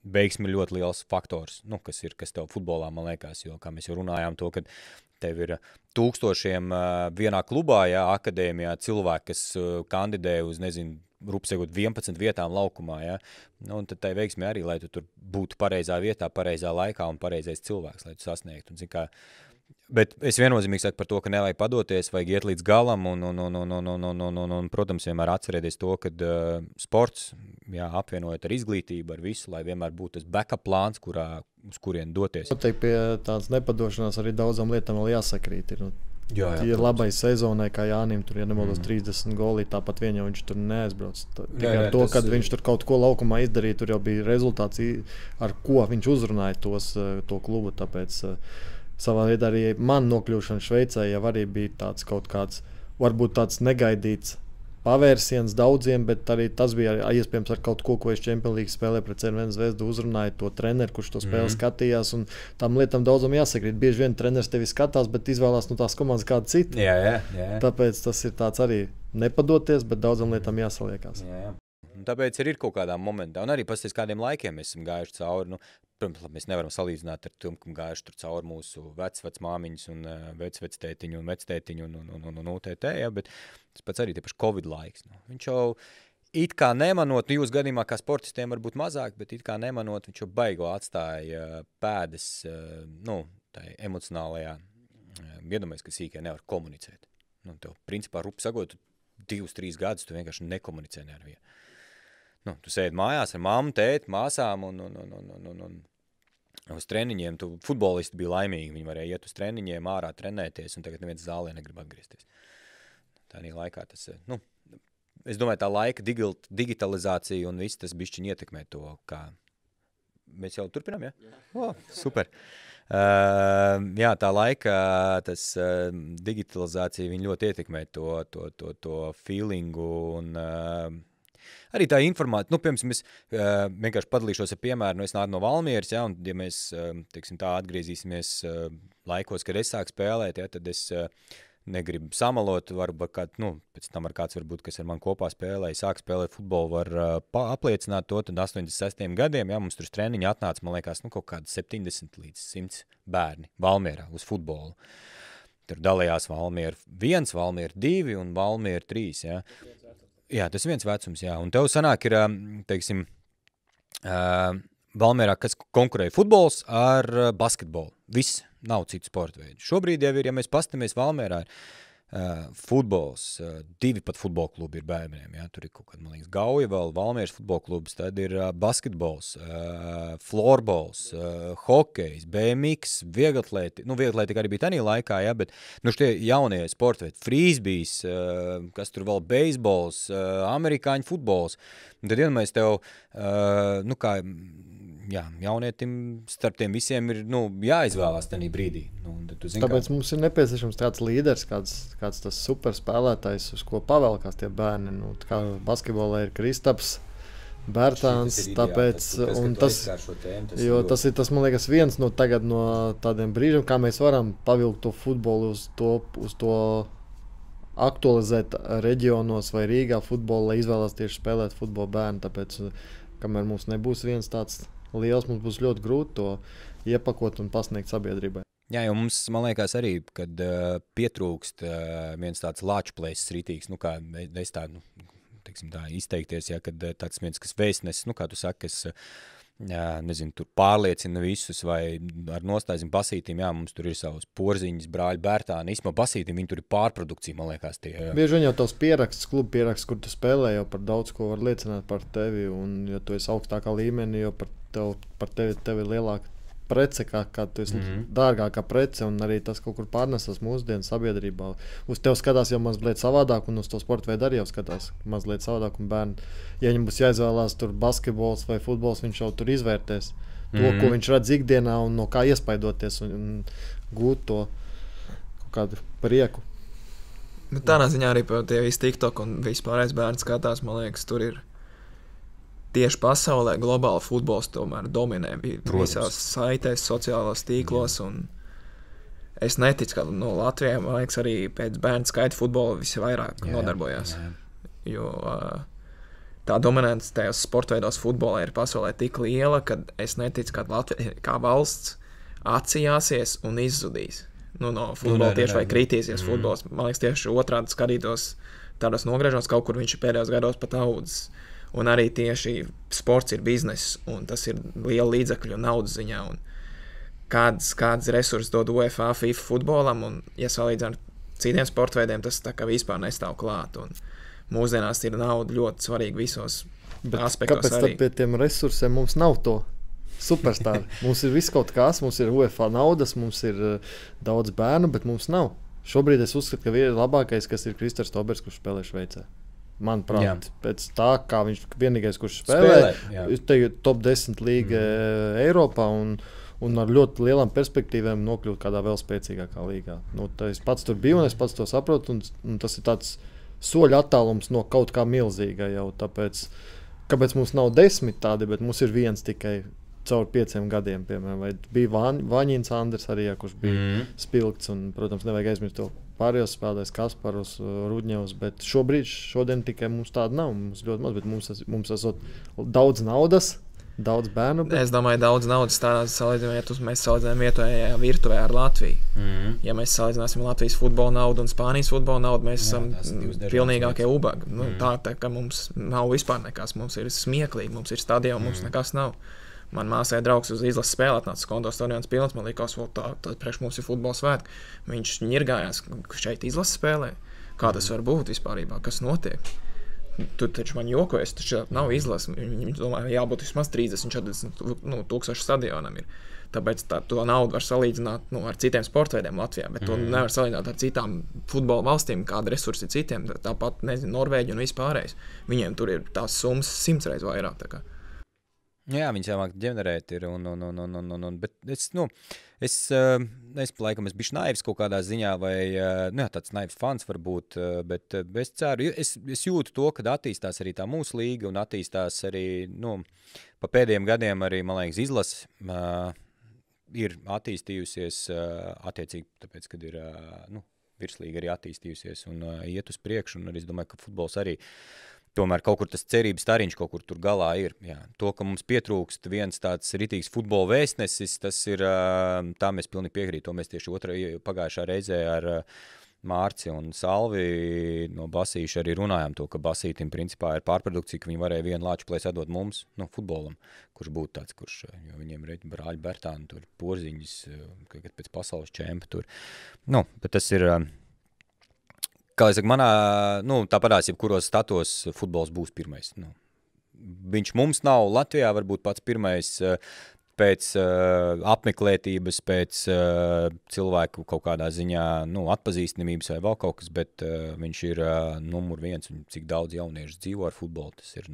veiksme ļoti liels faktors, kas tev futbolā, man liekas, jo, kā mēs jau runājām to, ka tev ir tūkstošiem vienā klubā, jā, akadēmijā cilvēki, kas kandidē uz, rupsēgot 11 vietām laukumā, jā. Un tad tai veiksmē arī, lai tu tur būtu pareizā vietā, pareizā laikā un pareizais cilvēks, lai tu sasniegtu. Un, kā, bet es viennozīmīgi saku par to, ka nevajag padoties, vajag iet līdz galam un protams, vienmēr atcerēties to, ka sports, jā, apvienojot ar izglītību, ar visu, lai vienmēr būtu tas backup plāns, uz kurien doties. Noteikti pie tādas nepadošanās arī daudzām lietām vēl jāsakrīt. Jā, ir labai sezonai, kā Jānim, tur nemaldos 30 golī, tāpat viņš tur neaizbrauc. Tikai ar to, kad viņš tur kaut ko laukumā izdarīja, tur jau bija rezultāts, ar ko viņš uzrunāja to klubu. Tāpēc savā veidā arī man nokļūšana Šveicē jau arī bija tāds kaut kāds, varbūt tāds negaidīts pavērsiens daudziem, bet arī tas bija iespējams ar kaut ko es Champions League spēlē pret Cervenu Zvezdu uzrunāju to treneru, kurš to spēli skatījās, un tam lietam daudzam jāsakrīt. Bieži vien treneris tevi skatās, bet izvēlās no tās komandas kādu citu. Jā. Tāpēc tas ir tāds arī nepadoties, bet daudzam lietām jāsaliekās. Jā. Tāpēc ir kaut kādā momentā, un arī pasties kādiem laikiem mēs esam gājuši cauri, protams, mēs nevaram salīdzināt ar tiem, kam gājuši tur cauri mūsu vecmāmiņas un vectētiņu un vectētiņu un UTT, ja, bet tas pats arī tiepaši Covid laiks. Viņš jau it kā nemanot, jūs gadījumā kā sportistiem varbūt mazāk, bet it kā nemanot, viņš jau baigo atstāja pēdas, tā emocionālajā, iedomājies, ka sīkai nevar komunicēt. Tev principā rupi sagot, 2-3 gadus tu vienkārši nekomunicē ne ar vienu. Tu sēdi mājās ar mammu, tēti, māsām un uz treniņiem. Futbolisti bija laimīgi, viņi varēja iet uz treniņiem, ārā trenēties, un tagad neviens zālē negrib atgriezties. Tādā laikā tas, es domāju, tā laika digitalizācija un viss tas bišķiņ ietekmē to, kā mēs jau turpinām, ja? Super. Jā, tā laika tas digitalizācija viņa ļoti ietekmē to feelingu un arī tā informācija, piemēram, es vienkārši padalīšos ar piemēru, es nāku no Valmieras, ja, un ja mēs, teiksim, tā atgriezīsimies laikos, kad es sāku spēlēt, ja, tad es negribu samalot, varbūt pēc tam ar kāds varbūt, kas ar mani kopā spēlēja, sāk spēlēt futbolu, var apliecināt to, tad 86. gadiem, ja, mums tur treniņi atnāca, man liekas, kaut kādi 70 līdz 100 bērni Valmierā uz futbolu. Tur dalījās Valmiera 1, Valmiera 2 un Valmiera 3, ja. Jā, tas viens vecums, jā. Un tev sanāk ir, teiksim, Valmierā, kas konkurē futbols ar basketbolu. Viss, nav citu sporta veidu. Šobrīd jau ir, ja mēs pastamies Valmierā, futbols, 2 pat futbola klubi ir bērniem, jā. Tur ir kaut kāda, man liekas, Gauja vēl, Valmieras futbola klubs, tad ir basketbols, floorbols, hokejs, BMX, vieglatlētika arī bija tanī laikā, jā, bet, šitie jaunie sporta veidi, frīzbijs, kas tur vēl beisbols, amerikāņu futbols, un tad iedomājies tev, jaunietim starp tiem visiem ir, jāizvēlās tanī brīdī. Tāpēc mums ir nepieciešams tāds līderis, kāds tas superspēlētājs, uz ko pavelkās tie bērni. Kā basketbolā ir Kristaps, Bērtāns, tāpēc, un tas ir tas, man liekas, viens no tādiem brīžiem, kā mēs varam pavilkt to futbolu uz to aktualizēt reģionos vai Rīgā futbolu, lai izvēlās tieši spēlēt futbolu bērni. Tāpēc, kamēr mums nebūs viens tāds liels, mums būs ļoti grūti to iepakot un pasniegt sabiedrībai. Jā, jo mums, man liekas arī, kad pietrūkst viens tāds lāčplēsis rītīgs, kā es tā, teiksim tā, izteikties, ja, kad tāds viens, kas vēstnesis, kā tu saki, kas, nezinu, tur pārliecina visus vai ar nostāzim basītīm, jā, mums tur ir savus porziņas, brāļi, Bērtāni, īstumā basītīm, viņi tur ir pārprodukcija, man liekas, tie. Bieži vien jau tavs pieraksts, klubu pieraksts, kur tu spēlē, jau par daudz ko var liecināt par tevi, un ja tu esi augstākā līmenī, jo par tevi lielāka prece, kā tu esi dārgākā prece, un arī tas kaut kur pārnesas mūsdienu sabiedrībā. Uz tevi skatās jau mazliet savādāk, un uz to sporta veidu arī jau skatās mazliet savādāk, un bērni, ja viņam būs jāizvēlās tur basketbols vai futbols, viņš jau tur izvērtēs to, ko viņš redz ikdienā, un no kā iespaidoties, un gūt to kaut kādu prieku. Tādā ziņā arī par tie visi TikTok un vispārējais bērns skatās, man liekas, tur ir tieši pasaulē globāli futbols tomēr dominē visās saitēs, sociālos tīklos, un es neticu, ka Latvijā, man liekas, arī pēc bērnu skaita futbola visvairāk nodarbojās. Jo tā dominants tajos sportveidos futbolā ir pasaulē tik liela, ka es neticu, ka Latvija kā valsts atsijāsies un izzudīs. No futbola tieši vai kritīsies futbols. Man liekas, tieši otrādi skatītos tādos nogriežos, kaut kur viņš ir pēdējos gados pat audzis. Un arī tieši sports ir bizness, un tas ir liela līdzekļu un naudas ziņā. Un kādas resursus dod UEFA, FIFA futbolam, un, ja salīdzinām ar citiem sportveidiem, tas tā kā vispār nestāv klāt. Un mūsdienās ir nauda ļoti svarīga visos aspektos. Kāpēc tad pie tiem resursiem mums nav to? Superstar. Mums ir viss kaut kas, mums ir UEFA naudas, mums ir daudz bērnu, bet mums nav. Šobrīd es uzskatu, ka labākais, kas ir Kristers Tobers, kurš spēlē Šveicē. Manuprāt, pēc tā, kā viņš vienīgais, kurš spēlē te ir top 10 līga Eiropā un ar ļoti lielām perspektīvām nokļūt kādā vēl spēcīgākā līgā. Nu, es pats tur biju un es pats to saprotu, un tas ir tāds soļu attālums no kaut kā milzīga jau. Tāpēc, kāpēc mums nav 10 tādi, bet mums ir viens tikai caur 5 gadiem, piemēram, vai bija Vaņins Andris arī, kurš bija spilgts, un, protams, nevajag aizmirst to pārējos spēlētājs, Kasparos, Rudņevs, bet šodien tikai mums tāda nav, mums ļoti maz, bet mums esot daudz naudas, daudz bērnu. Es domāju, daudz naudas tādā salīdzinājumā, ja mēs salīdzinām vietējā virtuvē ar Latviju. Ja mēs salīdzināsim Latvijas futbola naudu un Spānijas futbola naudu, mēs esam pilnīgākie ubagi. Nu, tā, ka mums nav vispār nekas, mums ir smieklīgi, mums ir stadioni, mums nekas nav. Man māsai draugs uz izlases spēli atnāca konto stadions pilns, man likās, tā priekš mums ir futbola svētki. Viņš ņirgājās, ka šeit izlases spēlē. Kā tas var būt vispārībā? Kas notiek? Tu taču man jokojies, taču nav izlases. Viņi domāja, jābūt vismaz 30-40 tūkstoši stadionam ir. Tāpēc to naudu var salīdzināt ar citiem sportveidiem Latvijā, bet to nevar salīdzināt ar citām futbola valstīm, kāda resursi ir citiem. Tāpat, Norvēģi un vispārējais. Viņiem tur ir tās summas 100 reizes vairāk. Tā kā. Jā, viņi jāmāk ģenerēt ir, bet es laikam es bišķi naivs kaut kādā ziņā, vai, tāds naivs fans varbūt, bet es ceru, es jūtu to, kad attīstās arī tā mūsu līga un attīstās arī, pa pēdējiem gadiem arī, man liekas, izlases ir attīstījusies attiecīgi, tāpēc, kad ir, virslīga arī attīstījusies un iet uz priekšu, un arī es domāju, ka futbols arī tomēr kaut kur tas cerības stariņš kaut kur tur galā ir. Jā. To, ka mums pietrūkst viens tāds ritīgs futbola vēstnesis, tas ir, tā mēs pilnīgi piekrīt. To mēs tieši pagājušā reizē ar Mārci un Salvi no Basīša arī runājām to, ka Basītim principā ir pārprodukcija, ka viņi varēja vienu lāču plēs atdot mums, futbolam, kurš būtu tāds, jo viņiem ir brāļi Bertāni, tur Porziņas, pēc pasaules čempi tur. Bet tas ir... Kā es saku, manā, tāpatās, jebkuros statos futbols būs pirmais. Viņš mums nav Latvijā varbūt pats pirmais pēc apmeklētības, pēc cilvēku kaut kādā ziņā, atpazīstamības vai vēl kaut kas, bet viņš ir numur 1, un cik daudz jauniešu dzīvo ar futbolu, tas ir,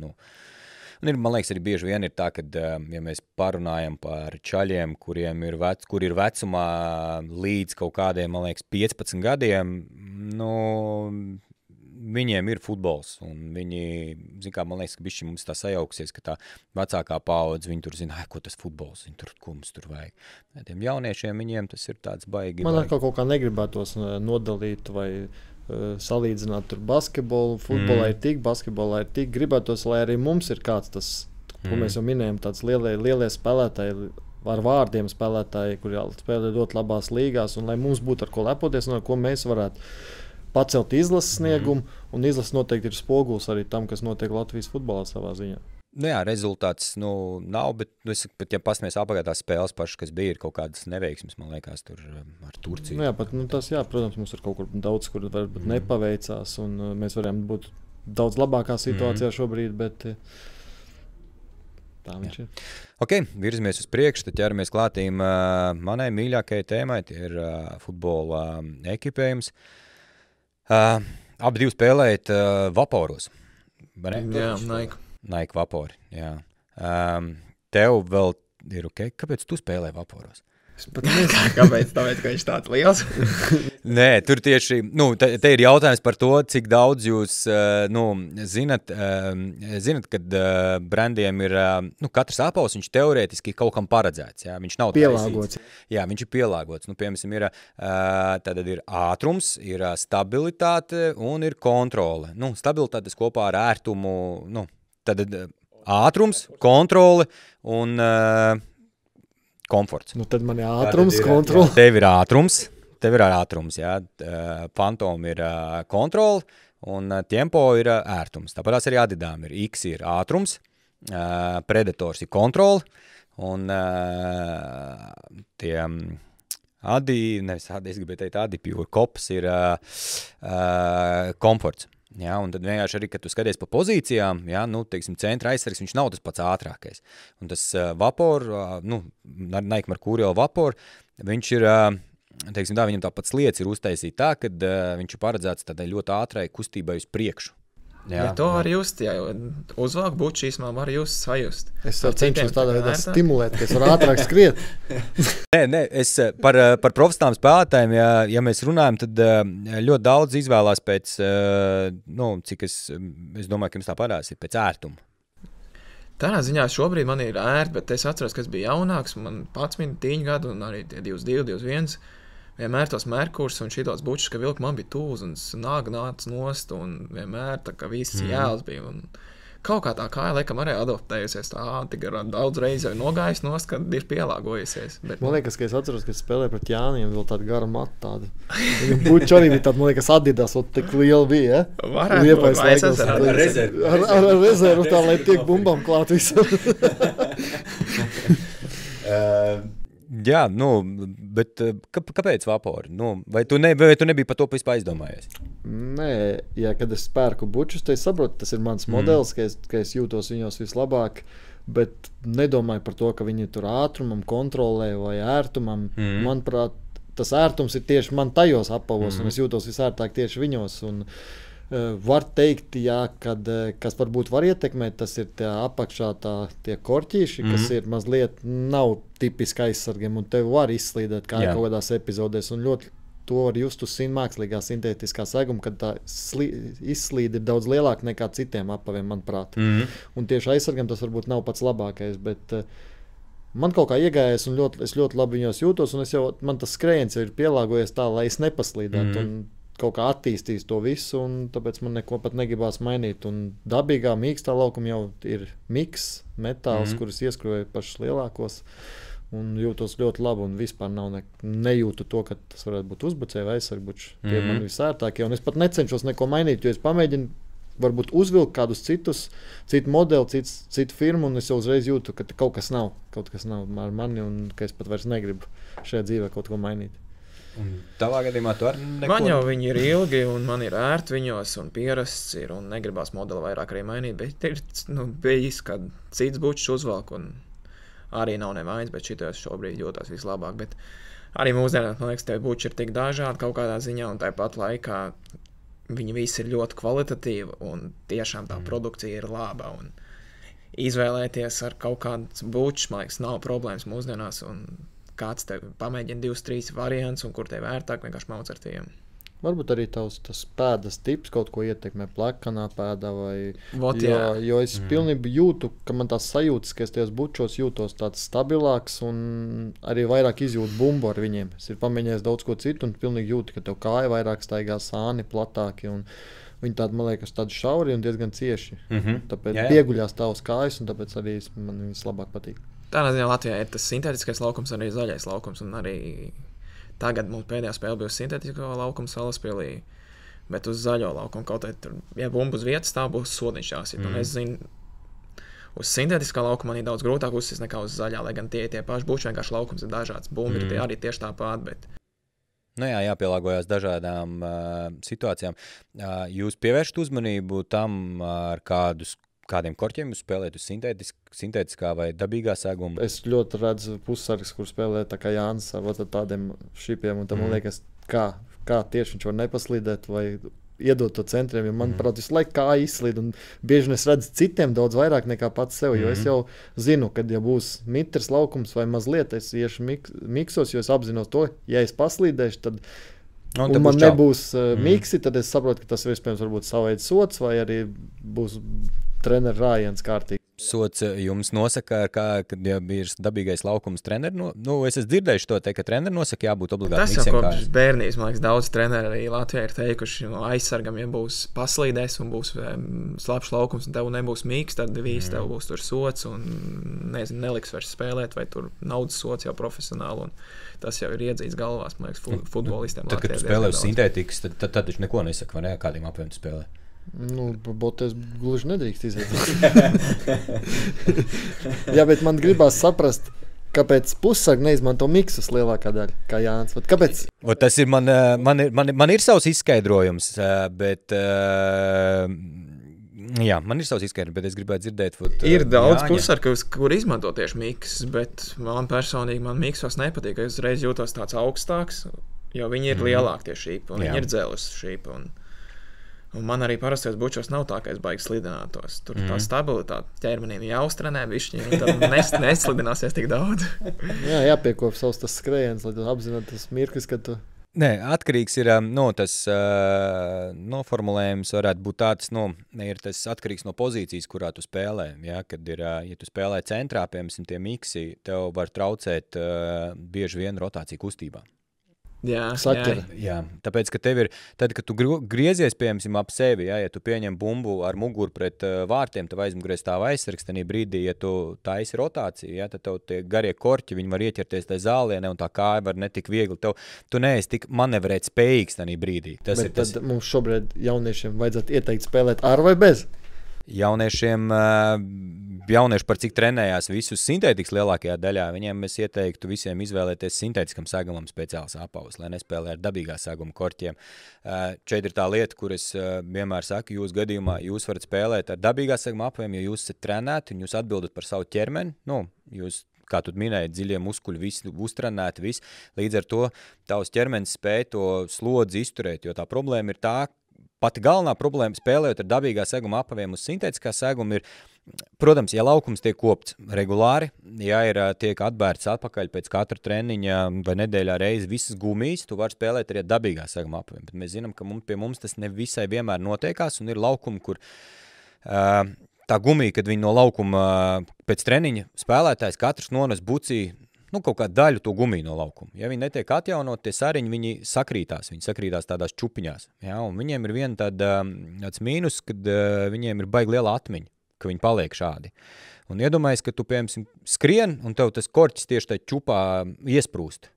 Un ir, man liekas, arī bieži vien ir tā, ka, ja mēs parunājam par čaļiem, kur ir vecumā līdz kaut kādiem, man liekas, 15 gadiem, viņiem ir futbols, un viņi, man liekas, ka bišķi mums tā sajauksies, ka tā vecākā paudze, viņi tur zina, ko tas futbols, ko mums tur vajag. Tiem jauniešiem, viņiem tas ir tāds baigi. Man kaut kā negribētos nodalīt vai salīdzināt tur basketbolu, futbolā ir tik, basketbolā ir tik, gribētos, lai arī mums ir kāds tas, ko mēs jau minējam, tāds lielie spēlētāji, ar vārdiem spēlētāji, kuri spēlē ļoti labās līgās, un lai mums būtu ar ko lepoties, un ar ko mēs varētu pacelt izlases sniegumu, un izlases noteikti ir spoguls arī tam, kas notiek Latvijas futbolā savā ziņā. Jā, rezultāts nav, bet ja pasmies apagātās spēles pašas, kas bija, ir kaut kādas neveiksmes, man liekas, tur ar Turciju. Jā, protams, mums ir kaut kur daudz, kur varbūt nepaveicās, un mēs varējām būt daudz labākā situācijā šobrīd, bet tā viņš ir. Ok, virzamies uz priekšu, tad ķeramies klātīm manai mīļākajai tēmai, tie ir futbola ekipējums. Abi divi spēlējat Vaporos. Jā, Nike Vapori, jā. Tev vēl ir ok? Kāpēc tu spēlē Vaporos? Kāpēc? Tāpēc, ka viņš tāds liels? Nē, tur tieši, te ir jautājums par to, cik daudz jūs, zinat, kad brandiem ir, katrs apaus, viņš teorētiski kaut kam paredzēts, jā, viņš nav pielāgots. Jā, viņš ir pielāgots. Piemēram, tad ir ātrums, ir stabilitāte un ir kontrole. Stabilitātes kopā ar ērtumu, tad ātrums, kontrole un komforts. Tad man ir ātrums, kontrole. Tev ir ātrums, jā. Phantom ir kontrole, Un tempo ir ērtums. Tāpēc arī Adidām ir X ir ātrums, Predators ir kontroli, un tie es gribēju teikt Adipure, Kops ir komforts. Ja, un tad vienkārši arī, kad tu skaties pa pozīcijām, ja, teiksim, centra aizsargs, viņš nav tas pats ātrākais. Un tas Vapor, Nike Mercurial Vapor, viņš ir, teiksim tā, viņam tāpat lietas ir uztaisīt tā, kad viņš ir paredzēts tādai ļoti ātrai kustībai uz priekšu. Ja to var just, ja uzvāk buču īsumā var just sajust. Es cenšos tādā veidā stimulēt, ka es varu ātrāk skriet. Nē, es par profesionāliem spēlētājiem, ja mēs runājam, tad ļoti daudz izvēlās pēc, cik es domāju, ka jums tā parādās, ir pēc ērtuma. Tādā ziņā šobrīd man ir ērti, bet es atceros, ka es biju jaunāks, man 11 gadu un arī 22, 21. Vienmēr tos Merkurs un šitos bučus, ka vilki man bija tūs un nāga nāca nost un vienmēr tā kā viss jēls bija. Un kaut kā tā kāja laikam arī adaptējusies tā, tik daudz reizi jau nogājis nost, kad ir pielāgojusies. Bet, man liekas, ka es atceros, ka es spēlēju pret Jāniem vēl tādu garu matu tādu. Buču arī bija tāda, man liekas, Adidas, tik liela bija, ja? Varētu būt, ar rezervu. Ar rezervu tā, lai tiek bumbām klāt visam. Jā, bet kāpēc Vapori? Vai tu nebija par to vispār aizdomājies? Nē, kad es pērku bučus, tad es saprotu, tas ir mans modelis, ka es jūtos viņos vislabāk, bet nedomāju par to, ka viņi tur ātrumam kontrolē vai ērtumam. Manuprāt, tas ērtums ir tieši man tajos apavos, un es jūtos visērtāk tieši viņos. Un, var teikt, kas varbūt var ietekmēt, tas ir apakšā tie korķīši, kas ir mazliet nav tipiski aizsargiem, un tev var izslīdēt kaut kādās epizodēs, un ļoti to var just uz mākslīgā sintētiskā seguma, kad tā izslīde ir daudz lielāka nekā citiem apaviem, manuprāt. Un tieši aizsargiem tas varbūt nav pats labākais, bet man kaut kā iegājies, un es ļoti labi viņos jūtos, un man tas skrējiens ir pielāgojies tā, lai es nepaslīdētu, un kaut kā attīstīs to visu, un tāpēc man neko pat negribās mainīt. Un dabīgā mīkstā laukuma jau ir miks, metāls, kurus ieskroju pašus lielākos, un jūtos ļoti labi, un vispār nejūtu to, ka tas varētu būt uzbucēji vai aizsargbuči. Tie man visērtākie, un es pat necenšos neko mainīt, jo es pamēģinu varbūt uzvilkt kādus citu modeli, citu firmu, un es jau uzreiz jūtu, ka kaut kas nav ar mani, un ka es pat vairs negribu šajā dzīvē kaut ko mainīt. Un tavā gadījumā tu arī neko? Man jau viņi ir ilgi, un man ir ērti viņos, un pierasts ir, un negribās modeli vairāk arī mainīt, bet ir bijis, kad cits bučs uzvalk, un arī nav nevainas, bet šitos šobrīd jūtās vislabāk. Bet arī mūsdienās, man liekas, tev buči ir tik dažādi kaut kādā ziņā, un tāpat laikā viņi visi ir ļoti kvalitatīvi, un tiešām tā produkcija ir laba, un izvēlēties ar kaut kāds bučs, man liekas, nav problēmas mūsdienās, un kāds tev pamēģina 2-3 variants, un kur tev vērtāk vienkārši mauc ar tiem. Varbūt arī tas pēdas tips kaut ko ietekmē plekanā pēdā vai... Jo es pilnībā jūtu, ka man tās sajūtas, ka es tajos bučos jūtos tāds stabilāks un arī vairāk izjūtu bumbu ar viņiem. Es ir pamēģinājis daudz ko citu un pilnīgi jūtu, ka tev kāja vairāk staigā sāni platāki un viņi tādi, man liekas, tādi šauri un diezgan cieši. Tāpēc pieguļās tavas kājas un tāpēc arī man viņas labāk patīk. Tādā ziņā Latvijā ir tas sintētiskais laukums, arī zaļais laukums, un arī tagad mums pēdējā spēle bija uz sintētisko laukumu Salaspilī, bet uz zaļo laukumu kaut kā tur, ja bumbu uz vietas, tā būs sodiņš jāsit. Un es zinu, uz sintētiskā laukuma man ir daudz grūtāk uzsist nekā uz zaļā, lai gan tie paši buči, vienkārši laukums ir dažāds. Bumbi ir arī tieši tāpat, bet... jāpielāgojās dažādām situācijām. Jūs pievēršat uzmanību tam, ar kādiem korķiem jūs spēlējat uz sintētiskā vai dabīgā seguma? Es ļoti redzu pussargus, kur spēlē tā kā Jānis ar tādiem šipiem, un tam man liekas, kā tieši viņš var nepaslīdēt vai iedot to centriem, jo manuprāt visu laiku kā izslīd, un bieži es redzu citiem daudz vairāk nekā pats sev, jo es jau zinu, kad ja būs mitrs laukums vai mazliet, es iešu miksos, jo es apzinos to, ja es paslīdēšu, tad un man nebūs miksi, tad es saprotu, ka tas ir iespējams varbūt savveids sots vai arī būs treneru rājiens kārtīgi. sots jums nosaka, kad ja ir dabīgais laukums treneri? Es esmu dzirdējuši to, ka treneri nosaka jābūt obligāti miksiem kājām. Tas jau kopš bērnības, man liekas, daudz treneri arī Latvijā ir teikuši, no aizsargam, ja būs paslīdēs un būs slapjš laukums un tev nebūs mīks, tad visi tev būs tur sots un neliks vairs spēlēt, vai tur naudas sots jau profesionāli. Un tas jau ir iedzīts galvās, man liekas, futbolistiem. Tad, kad tu spēlē uz sintētikas, tad taču neko nesaka, vai ne, kādiem apjomiem tu spēlē? Boties gluži nedrīkst iziet. Jā, bet man gribās saprast, kāpēc pussargi neizmanto miksus lielākā daļa, kā Jānis. Kāpēc? Tas ir man ir savs izskaidrojums, bet... Jā, man ir savs izskaidrojums, bet es gribētu dzirdēt... Ir daudz pussargi, kur izmanto tieši miksus, bet man personīgi miksos nepatīk, ka es uzreiz jūtos tāds augstāks, jo viņi ir lielāki tie šīpi, un viņi ir dzelus šīpi, un man arī parastajos bučos nav tā, ka es baigi slidinātos. Tur tā stabilitāte ķermenim jāuztrenē bišķiņ, un tad neslidināsies tik daudz. Jā, jāpiekop savs tas skrējiens, lai tu apzinātu tas mirklis, kad tu... Nē, atkarīgs ir, tas noformulējums varētu būt tāds, ir tas atkarīgs no pozīcijas, kurā tu spēlē. Ja, kad ir, ja tu spēlē centrā, piemēram, tie miksi, tev var traucēt bieži vien rotācija kustībā. Jā, tāpēc, ka tev ir, tad, kad tu griezies, piemēram, ap sevi, ja tu pieņem bumbu ar muguru pret vārtiem, tev aizmugurē stāv aizsargs, tanī brīdī, ja tu taisi rotāciju, tad tev tie garie korķi, viņi var ieķerties tai zālienē, un tā kāja var netik viegli. Tu neesi tik manevrēt spējīgs tanī brīdī. Bet tad mums šobrīd jauniešiem vajadzētu ieteikt spēlēt ar vai bez? Jaunieši par cik trenējās visus sintētikas lielākajā daļā, viņiem es ieteiktu visiem izvēlēties sintētiskam segumam speciāls apavus, lai nespēlē ar dabīgā seguma korķiem. Šeit ir tā lieta, kur es vienmēr saku, jūs gadījumā jūs varat spēlēt ar dabīgā seguma apaviem, jo jūs esat trenēti un jūs atbildat par savu ķermeni, jūs, kā tu minēji, dziļie muskuļi, visi uztrenēti, visi. Līdz ar to tavs ķermenis spēj to slodzi izturēt, jo tā problēma ir tā, pati galvenā problēma spēlējot ar dabīgā seguma apaviem uz sintētiskā seguma ir, protams, ja laukums tiek kopts regulāri, ja tiek atbērts atpakaļ pēc katra treniņa vai nedēļā reizi visas gumijas, tu vari spēlēt arī ar dabīgā seguma apaviem. Bet mēs zinām, ka pie mums tas ne visai vienmēr notiekās un ir laukumi, kur tā gumija, kad viņi no laukuma pēc treniņa spēlētājs katrs nones bucī, kaut kādu daļu to gumiju no laukuma. Ja viņi netiek atjaunot, tie sariņi, viņi sakrītās tādās čupiņās. Ja, un viņiem ir viena tāds mīnus, kad viņiem ir baigi liela atmiņa, ka viņi paliek šādi. Un iedomājies, ka tu, piemēram, skrien, un tev tas korķis tieši tai čupā iesprūst.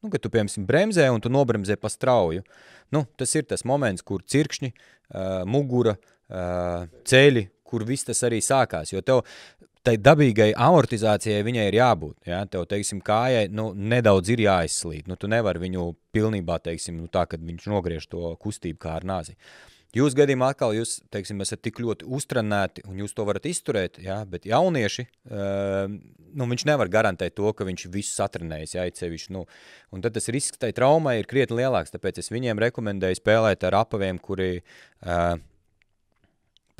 Kad tu, piemēram, bremzē, un tu nobremzē pa strauju. Tas ir tas moments, kur cirkšņi, mugura, ceļi, kur viss tas arī sākās. Jo tev tai dabīgai amortizācijai viņai ir jābūt. Ja? Tev, teiksim, kājai nedaudz ir jāizslīd. Tu nevari viņu pilnībā, teiksim, tā, kad viņš nogriež to kustību kā ar nāzi. Jūs gadījumā atkal, teiksim, esat tik ļoti uztrenēti un jūs to varat izturēt, ja? Bet jaunieši, viņš nevar garantēt to, ka viņš visu satrenējas, ja, cevišķi, un tad tas risks tai traumai ir krietni lielāks, tāpēc es viņiem rekomendēju spēlēt ar apaviem, kuri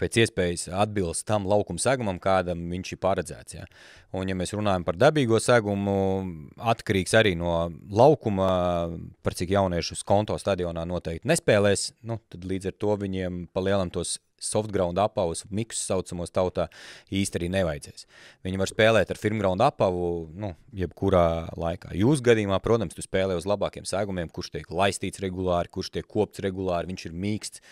pēc iespējas atbilst tam laukuma segumam, kādam viņš ir paredzēts. Ja? Un, ja mēs runājam par dabīgo segumu, atkarīgs arī no laukuma, par cik jaunieši uz konto stadionā noteikti nespēlēs, tad līdz ar to viņiem pa lielam tos softground apavus, miksus saucamos tautā, īsti arī nevajadzēs. Viņi var spēlēt ar firmground apavu, jebkurā laikā. Jūs gadījumā, protams, tu spēlē uz labākiem segumiem, kurš tiek laistīts regulāri, kurš tiek kopts regulāri, viņš ir mīksts.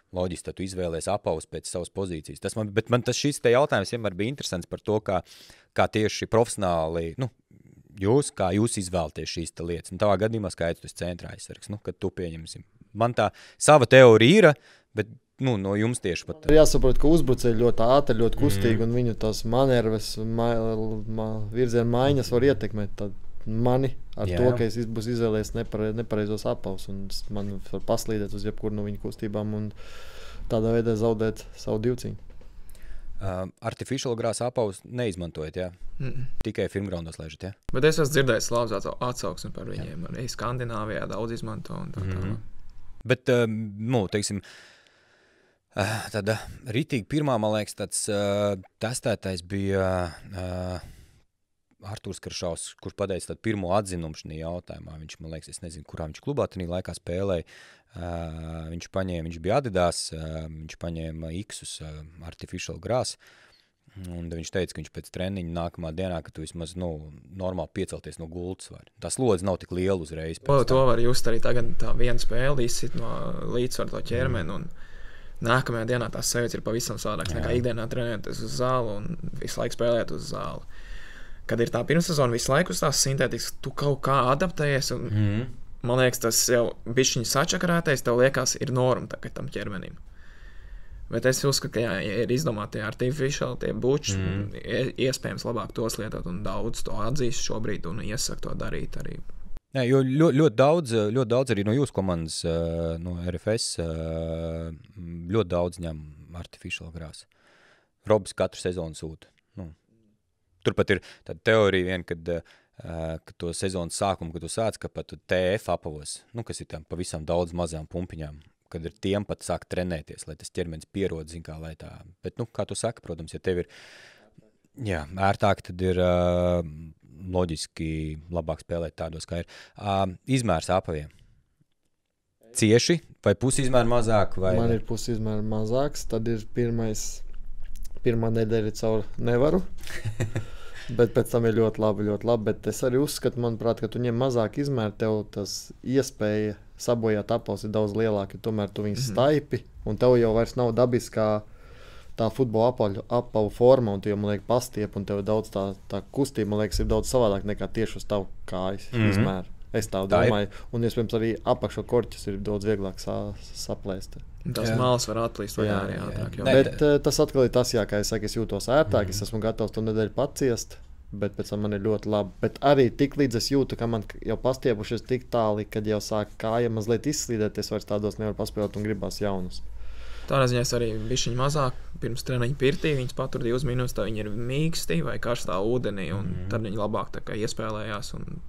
Loģiski, tad tu izvēlies apavus pēc savas pozīcijas. Bet man šis te jautājums vienmēr bija interesants par to, kā tieši profesionāli, kā jūs izvēlaties šīs te lietas. Tavā gadījumā skaidrs, tu esi centrā aizsargs, kad tu pieņemsim. Man tā sava teorija ir, bet no jums tieši pat. Jāsaprot, ka uzbrucēji ļoti ātri, ļoti kustīgi, un viņu tās manerves, virziena maiņas var ietekmēt mani ar to, ka es būs izvēlējies nepareizos apavus, un man var paslīdēt uz jebkuru no viņu kustībām un tādā veidā zaudēt savu divciņu. Artificial grass apavus neizmantojat, jā? Tikai firmgroundos lēžat, jā? Bet es esmu dzirdējis labs atsauksmi par viņiem. Arī Skandināvijā daudz izmanto un tā tā. Bet, teiksim, tāda ritīgi pirmā, man liekas, tāds testētais bija Artūrs Karšaus, kurš pateica tādu pirmo atzinumu šajā jautājumā. Viņš, man liekas, es nezinu, kurā viņš klubā tajā laikā spēlēja. Viņš bija Adidas, viņš paņēma X-us Artificial Grass. Un viņš teica, ka viņš pēc treniņa nākamā dienā, ka tu vismaz normāli piecelties no gultas vari. Tā slodze nav tik liela uzreiz. To var just arī tagad tā viena spēle izsit no līdzsvaru to ķermeni. Un nākamajā dienā tās sajūtas ir pavisam savādākas nekā ikdienā trenēties uz zāli un visu laiku spēlēt uz zāli. Kad ir tā pirmssezona visu laiku uz tās sintētikas, tu kaut kā adaptējies un man liekas, tas jau bišķiņ sačakarētais, tev liekas, ir norma tagad tam ķermenim. Bet es uzskatu, ka ir izdomāti tie artificial, tie buči, iespējams labāk tos lietot un daudz to atzīst šobrīd un iesaka to darīt arī. Jā, jo ļoti daudz arī no jūsu komandas, no RFS, ļoti daudz ņem artificial grāsu. Robs katru sezonu sūta. Turpat ir tāda teorija vien, kad to sezonas sākumu, kad tu sāc, ka pat TF apavos, kas ir tam pavisam daudz mazām pumpiņām, kad ir tiem pat sāk trenēties, lai tas ķermenis pierod, zin kā, lai tā. Bet, kā tu saki, protams, ja tev ir ērtāk, tad ir loģiski labāk spēlēt tādos, kā ir. Izmērs apaviem. Cieši vai pusizmēr mazāk? Vai... Man ir pusizmēr mazāks, tad ir pirmā nedēļa caur nevaru. Bet pēc tam ir ļoti labi, bet es arī uzskatu, manuprāt, ka tu ņem mazāk izmēru, tev tas iespēja sabojāt apavus ir daudz lielāka, tomēr tu viņus staipi, un tev jau vairs nav dabiskā tā futbola apavu forma, un tu jau, man liekas, pastiep, un tev daudz tā kustība, man liekas, ir daudz savādāk nekā tieši uz tavu kājas izmēru. Es tā domāju, un iespējams arī apakšo korķis ir daudz vieglāk saplēst. Tas malas var atplīst vaļā arī ātrāk. Bet tas atkal ir tas, kā es saku, es jūtos ērtāk, es esmu gatavs to nedēļu paciest, bet pēc tam man ir ļoti labi. Bet arī tik līdz es jūtu, ka man jau pastiepušies tik tāli, kad jau sāk kāja mazliet izslīdēt, es vairs tādos nevaru paspēlēt un gribās jaunus. Tādā ziņā es arī bišķiņ mazāk pirms treniņa pirtī, viņas patur 2 minūtes, tā viņi ir mīksti vai karstā ūdenī, un tad viņi labāk tā kā iespēlējās, un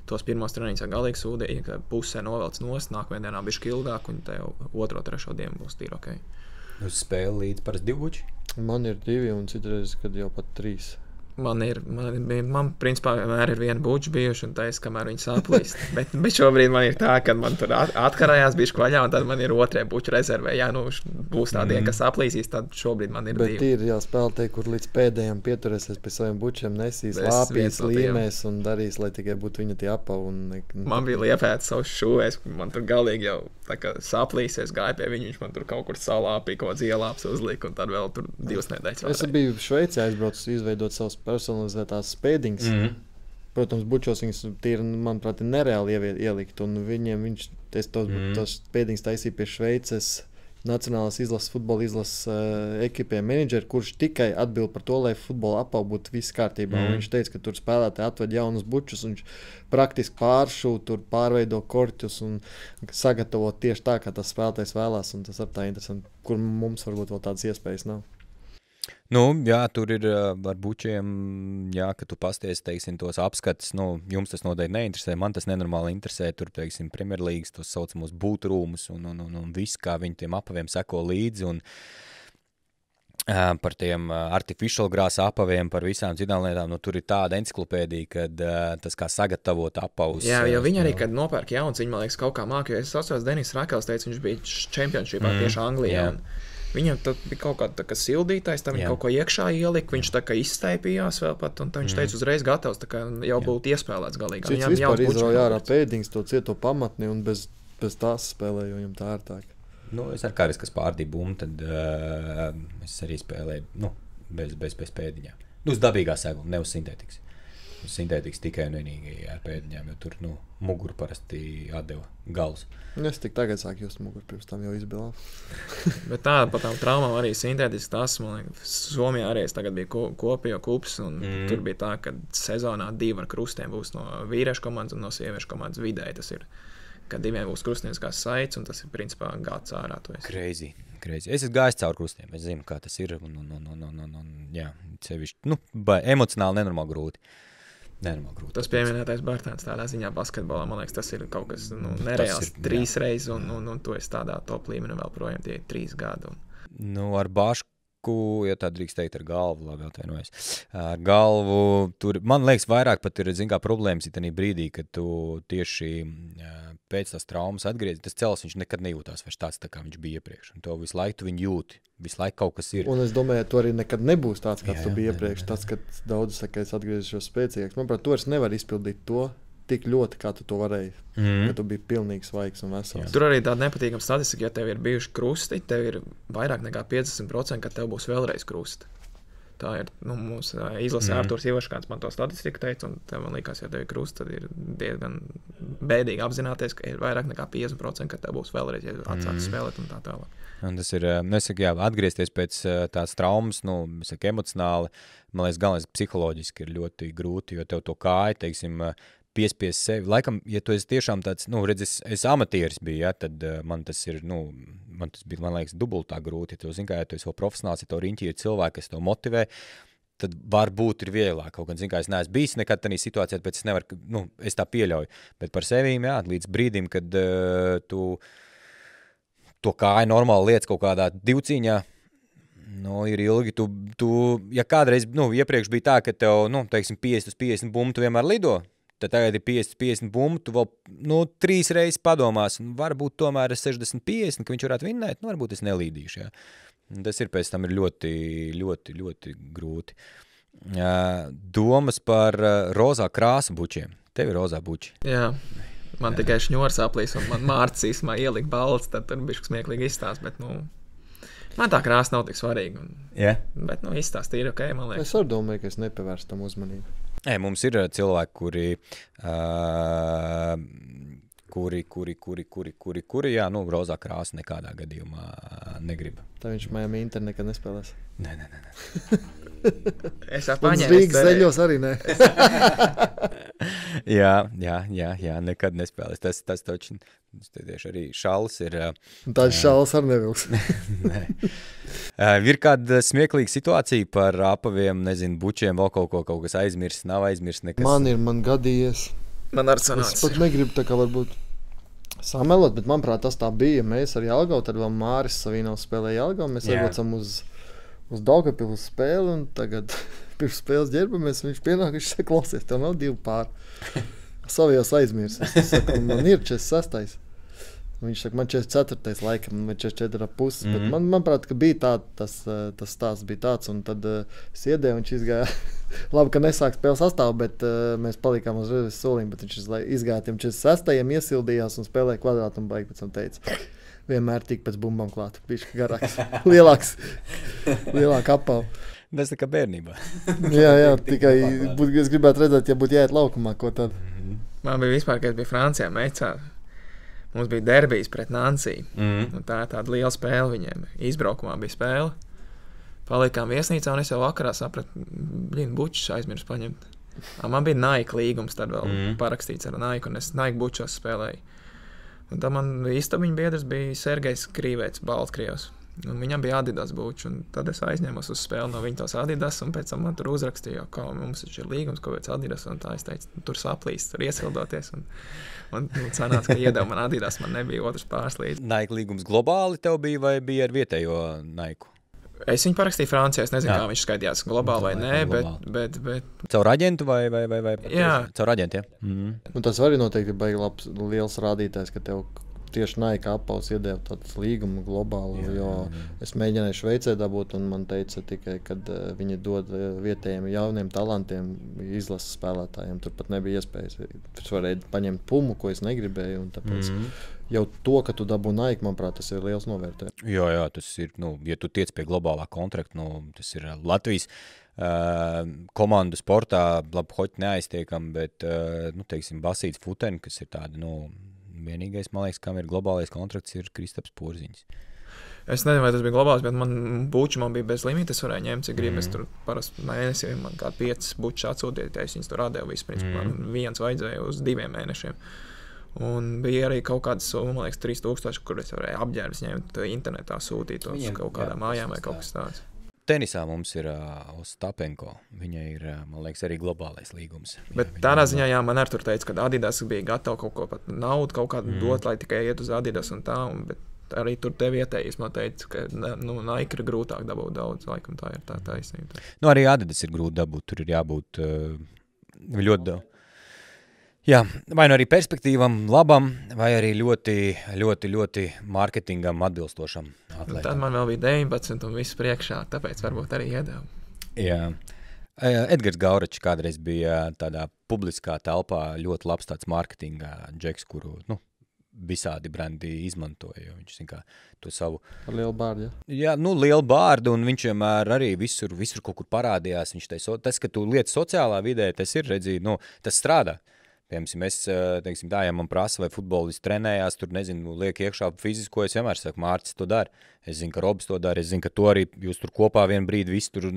tos pirmos treniņus galīgi sūdīja, ka pusē novelc nost, nākamajā dienā bišķi ilgāk, un tev 2. 3. dienu būs tīri ok. Uz spēli līdz parasti 2 buči? Man ir 2 un citreiz, kad jau pat 3. Man principā vienmēr ir viena buča bijuši, un taisa, kamēr viņi saplīst. bet šobrīd man ir tā, ka man tur atkarājās bišķi vaļā, un tad man ir 2. buča rezervē. Ja būs tā diena, kas saplīsīs, tad šobrīd man ir 2. Bet ir spēlētāji, kur līdz pēdējiem pieturēsies pie saviem bučiem, nesīs, lāpīs, līmēs un darīs, lai tikai būtu viņa tie apavi. Man bija liepēts savus šūvēs, man tur galīgi jau tā kā saplīsies, gāja pie viņu, viņš man tur kaut kur salāpīja, kaut kāds ielāps uzlika, un tad vēl tur 2 nedēļas. Es biju Šveicē aizbraucis izveidot savus personalizētās spēdiņas. Protams, bučos viņas tīri, manuprāt, ir nereāli ielikt, un tos spēdiņas taisīja pie Šveices nacionālās izlases, futbola izlases ekipē menedžeri, kurš tikai atbild par to, lai futbola apavu būtu viss kārtībā. Viņš teica, ka tur spēlētāji atved jaunus bučus, un viņš praktiski pāršū, tur pārveido korķus un sagatavo tieši tā, kā tas spēlētājs vēlās, un tas ir tā interesanti, kur mums varbūt vēl tādas iespējas nav. Jā, tur ir ar bučiem, ka tu pasties, teiksim, tos apskatus, jums tas noteikti neinteresē, man tas nenormāli interesē, tur, teiksim, Premjerlīgas, tos saucamos būtrūmus un viss, kā viņi tiem apaviem seko līdzi, un par tiem artificial grāsa apaviem, par visām citām lietām, tur ir tāda enciklopēdija, kad tas kā sagatavot apavus. Jā, jo viņi arī, kad nopērk jauns, viņi, man liekas, kaut kā māk, jo es atceros, Denis Rakels teica, viņš bija championshipā tieši Anglijā. Viņam tad bija kaut kāda tā kā sildītājs, tam viņa kaut ko iekšā ielika, viņš tā kā izstaipījās vēl pat, un viņš teica uzreiz gatavs, tā kā jau būtu iespēlēts galīgi. Cits vispār izrauj ārā pēdiņas, to cieto pamatni, un bez tās spēlēju, viņam tā ērtāk. Es ar kāris, kas pārdīja bumbu, tad es arī spēlēju, bez pēdiņām. Uz dabīgā seguma, ne uz sintētikas. Uz sintētikas tikai un vienīgi ar pēdiņām, jo tur, muguru parasti atdeva galus. Es tik tagad sāku just muguru, pirms tam jau izbilā. Bet tā, par tām traumām arī sintētiski tas, man liekas, Somijā arī es tagad biju kopējo kups, un tur bija tā, ka sezonā 2 ar krustiem būs no vīriešu komandas un no sieviešu komandas vidēji. Tas ir, ka 2 būs krustiems kā saites, un tas ir principā gads ārā. Crazy. Es esmu gājis caur krustiem, es zinu, kā tas ir, jā, sevišķi, emocionāli nenormāli grūti. Tas pieminētais Bērtāns tādā ziņā basketbolā, man liekas, tas ir kaut kas nereāls. 3 reizes, un tu esi tādā top līmenī vēl projām tie 3 gadi. Ar Bāšu ja tā drīkst teikt ar galvu, labi atvainojas. Ar galvu, tur, man liekas, vairāk pat ir, zin kā, problēmas ir tajā brīdī, kad tu tieši pēc tās traumas atgriezies, tas cels viņš nekad nejūtās vairs tāds, tā kā viņš bija iepriekš. Un to visu laiku tu viņu jūti, visu laiku kaut kas ir. Un es domāju, tu arī nekad nebūs tāds, kāds tu biji iepriekš. Tas, kad daudz saka, es atgriezīšos spēcīgāks. Manuprāt, tu vairs nevar izpildīt to tik ļoti, kā tu to varēji. Ka tu biji pilnīgi svaigs un vesels. Tur arī tāda nepatīkama statistika, ja tev ir bijuši krusti, tev ir vairāk nekā 50%, ka tev būs vēlreiz krusti. Tā ir, mūsu izlasē Arturs Ivaškāns man to statistiku teica, un tev man likās, ja tev ir krusti, tad ir diezgan bēdīgi apzināties, ka ir vairāk nekā 50%, ka tev būs vēlreiz, ja atsāks spēlēt un tā tālāk. Un tas ir, nesaku, jā, atgriezties pēc tās traumas, saku, emocionāli, man liekas, galvenais psiholoģiski ir ļoti grūti, jo tev to kāja, teiksim, piespies sevi. Laikam, ja tu esi tiešām tāds, redz, es amatieris biju, ja, tad man tas ir, man tas bija, man liekas, dubultā grūti. Ja tu zini, kā, ja tu esi vēl profesionāls, ja tev riņķi ir cilvēki, kas tev motivē, tad varbūt ir vieglāk. Kaut gan, zini, kā, es neesmu bijis nekad tādā situācijā, bet es nevaru, es tā pieļauju. Bet par sevīm, jā, līdz brīdim, kad tu to kāju normāli lietas kaut kādā divcīņā, ir ilgi, tu ja kādreiz, iepriekš bija tā, ka tev, teiksim, 50 bumbu tu vienmēr lido, tad tagad ir 50 bumbu, tu vēl 3 reizes padomās, un varbūt tomēr 60-50, ka viņš varētu vinnēt, varbūt es nelīdīšu. Jā. Tas ir pēc tam ir ļoti, ļoti, ļoti grūti. Domas par rozā krāsu bučiem. Tev ir rozā buči. Jā, man tikai šņors aplīs, un man Mārcis īsumā ielika balts, tad tur bišķi smieklīgi izstāst, bet, man tā krāsa nav tik svarīga. Bet, izstāst ir ok, man liekas. Es arī domāju, ka es nepavērstu tam uzmanību. Mums ir cilvēki, kuri, jā, rozā krāsa nekādā gadījumā negrib. Tā viņš Miami Inter nekad nespēlēs? Nē. Es paņēmu. Rīgas zeļos arī ne. jā, nekad nespēlēs. Tas taču, tieši arī šalis ir. Tāds šalis arī nevilks. Nē. Ir kāda smieklīga situācija par apaviem, nezinu, bučiem, vēl kaut kas aizmirst, nav aizmirst nekas? Man gadījies. Man ar sanāca. Es pat negribu tā kā varbūt samelot, bet manuprāt tas tā bija. Mēs ar Jelgavu, tad vēl Māris Savinovs spēlēja Jelgavu, mēs aizbraucam uz Daugapilu spēli, un tagad pirms spēles ģērbamies, viņš pienāk, viņš saka, klausies, tev nav 2 pāri. Savijos aizmirst. Es saku, man ir 46. Viņš saka, man 44. laikam, man 44,5. Bet manuprāt, ka bija tas stāsts bija tāds, un tad es iedēju, viņš izgāja. Labi, ka nesāk spēles sastāvu, bet mēs palikām uz reizes solim, bet viņš izgāja tiem 46. iesildījās un spēlēja kvadrātu un baigi pēc tam teica. Vienmēr tik pēc bumbām klāt, bišķi garāks, lielāk apau. Tas tā kā bērnībā. jā, tikai es gribētu redzēt, ja būtu jāiet laukumā, ko tad. Man bija vispār, kad bija Francijā meicā. Mums bija derbijs pret Nanciju. Tā ir tāda liela spēle viņiem. Izbraukumā bija spēle. Palikām viesnīcā, un es jau vakarā sapratu, bučus aizmirsu paņemt. Man bija Nike līgums, tad vēl parakstīts ar Nike, un es Nike bučos spēlēju. Un tā man istabiņa biedrs bija Sergejs Krīvēts, Baltkrievs. Un viņam bija Adidas buči, un tad es aizņēmos uz spēli no viņa tos Adidas, un pēc tam man tur uzrakstīja, kā mums ir līgums, ko veic Adidas, un tā es teicu, tur saplīst, tur iesildoties, un sanāca, ka iedeva man Adidas, man nebija otrs pārslīdz. Nike līgums globāli tev bija, vai bija ar vietējo Nike? Es viņu parakstīju Francijā, es nezinu, kā viņš skaidījās globāli vai nē, bet... Caur aģentu vai? Jā. Caur aģentu, jā. Un tas arī noteikti baigi labs, liels rādītājs, ka tev tieši Nike apaus iedeva tādas līgumu globāli, jo es mēģināju Šveicē dabūt, un man teica tikai, kad viņi dod vietējiem jauniem talantiem izlases spēlētājiem, tur pat nebija iespējas. Tur varēja paņemt Pumu, ko es negribēju, un tāpēc jau to, ka tu dabū Nike, manuprāt, tas ir liels novērtējums. Jā, tas ir, ja tu tiec pie globālā kontrakta, tas ir Latvijas komandu sportā, labi, hoķi neaiztiekam, bet, teiksim, Basīts Futeni, kas ir tāda, vienīgais, man liekas, kam ir globālais kontrakts, ir Kristaps Porziņš. Es nezinu, vai tas bija globāls, bet man bija bez limita, es varēju ņemt, cik gribu. Es tur parasti mēnesī man kādi 5 bučus atsūtīju, es viņus tur rādēju vispār. Viens vajadzēja uz 2 mēnešiem. Un bija arī kaut kādas, man liekas, 3000, kur es varēju apģērbs ņemt internetā sūtītos kaut kādā mājām vai kaut kas tāds. Tenisā mums ir Ostapenko. Viņai ir, man liekas, arī globālais līgums. Bet tādā ziņā, jā, man arī tur teica, ka Adidas bija gatava kaut ko pat naudu kaut kādu dot, lai tikai iet uz Adidas un tā. Bet arī tur te vietējais man teica, ka Nike ir grūtāk dabūt daudz, laikam tā ir tā taisnība. Nu, arī Adidas ir grūti dabūt, tur ir jābūt ļoti daudz. Jā, vai nu arī perspektīvam, labam, vai arī ļoti marketingam atbilstošam atlētam. Tad man vēl bija 19 un viss priekšā, tāpēc varbūt arī iedēvu. Jā. Edgars Gauračs kādreiz bija tādā publiskā telpā ļoti labs tāds marketinga džeks, kuru, visādi brendi izmantoja, jo viņš, kā, to savu... Ar lielu bārdu, Jā, lielu bārdu, un viņš vienmēr arī visur kaut kur parādījās. Viņš tas, ka tu lietas sociālā vidē, tas ir, tas strādā. Piemēram, teiksim, tā, ja man prasa, vai futbolisti trenējās, tur, liek iekšā fizisko, es vienmēr saku, Mārcis to dara. Es zinu, ka Robs to dara, es zinu, ka to arī jūs tur kopā vienu brīdi, visi tur,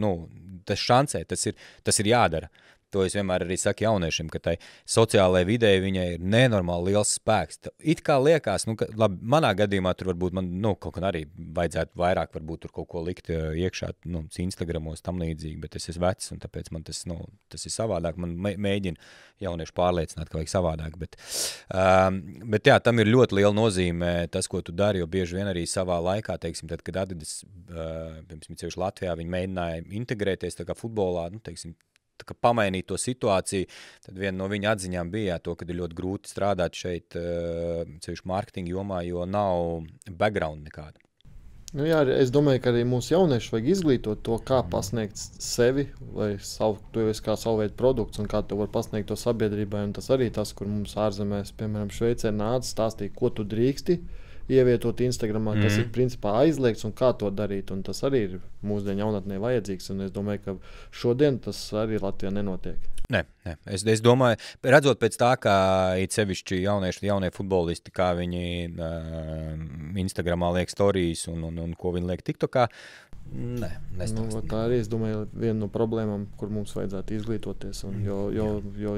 tas šancē, tas ir jādara. To es vienmēr arī saku jauniešiem, ka tai sociālajai vidē viņai ir nenormāli liels spēks. It kā liekas, ka labi, manā gadījumā tur varbūt man, kaut kā arī vajadzētu vairāk varbūt tur kaut ko likt iekšā, Instagramos tam līdzīgi, bet es esmu vecs, un tāpēc man tas ir savādāk. Man mēģina jaunieši pārliecināt, ka vajag savādāk, bet jā, tam ir ļoti liela nozīme tas, ko tu dari, jo bieži vien arī savā laikā, teiksim, tad, kad Adidas, piemēram, Latvijā, viņi mēģināja integrēties tā kā futbolā, teiksim, ka pamainīt to situāciju, tad viena no viņa atziņām bija to, ka ir ļoti grūti strādāt šeit ceļš mārketinga jomā, jo nav background nekāda. Jā, es domāju, ka arī mūsu jaunieši vajag izglītot to, kā pasniegt sevi vai tu esi kā savu veidu produkts un kā tu var pasniegt to sabiedrībai. Un tas arī tas, kur mums ārzemēs, piemēram, Šveicē nāca stāstīt, ko tu drīksti ievietot Instagramā, kas ir principā aizliegts un kā to darīt. Un tas arī ir mūsdienu jaunatnē vajadzīgs. Un es domāju, ka šodien tas arī Latvijā nenotiek. Nē. Es domāju, redzot pēc tā, kā it sevišķi jaunie futbolisti, kā viņi Instagramā liek storijas un ko viņi liek TikTokā, nestāst. Tā arī, es domāju, viena no problēmām, kur mums vajadzētu izglītoties. Un, jo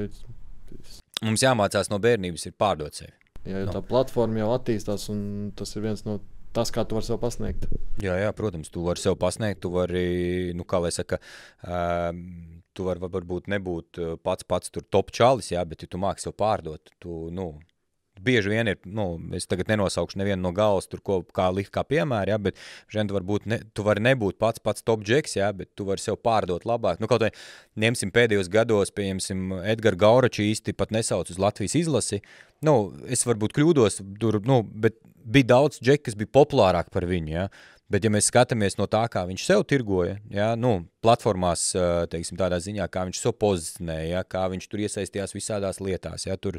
mums jāmācās no bērnības ir pārdot sevi. Jā, jo tā platforma jau attīstās, un tas ir viens no tas, kā tu vari sev pasniegt. Jā, protams, tu vari sev pasniegt, tu vari, kā lai saka, tu vari varbūt nebūt pats tur top čalis, jā, bet ja tu māki sev pārdot, tu, bieži vien ir, es tagad nenosaukšu nevienu no galvas, tur kā likt kā piemēri, jā, bet tu vari nebūt pats top džeks, jā, bet tu vari sev pārdot labāk. Kaut vai ņemsim pēdējos gados, pieņemsim Edgara Gauraču īsti pat nesauc uz Latvijas izlasi. Es varbūt kļūdos, bet bija daudz džeki, kas bija populārāk par viņu, jā. Bet, ja mēs skatāmies no tā, kā viņš sev tirgoja, jā, platformās, teiksim, tādā ziņā, kā viņš sev pozicionēja, jā, kā viņš tur iesaistījās visādās lietās, jā, tur,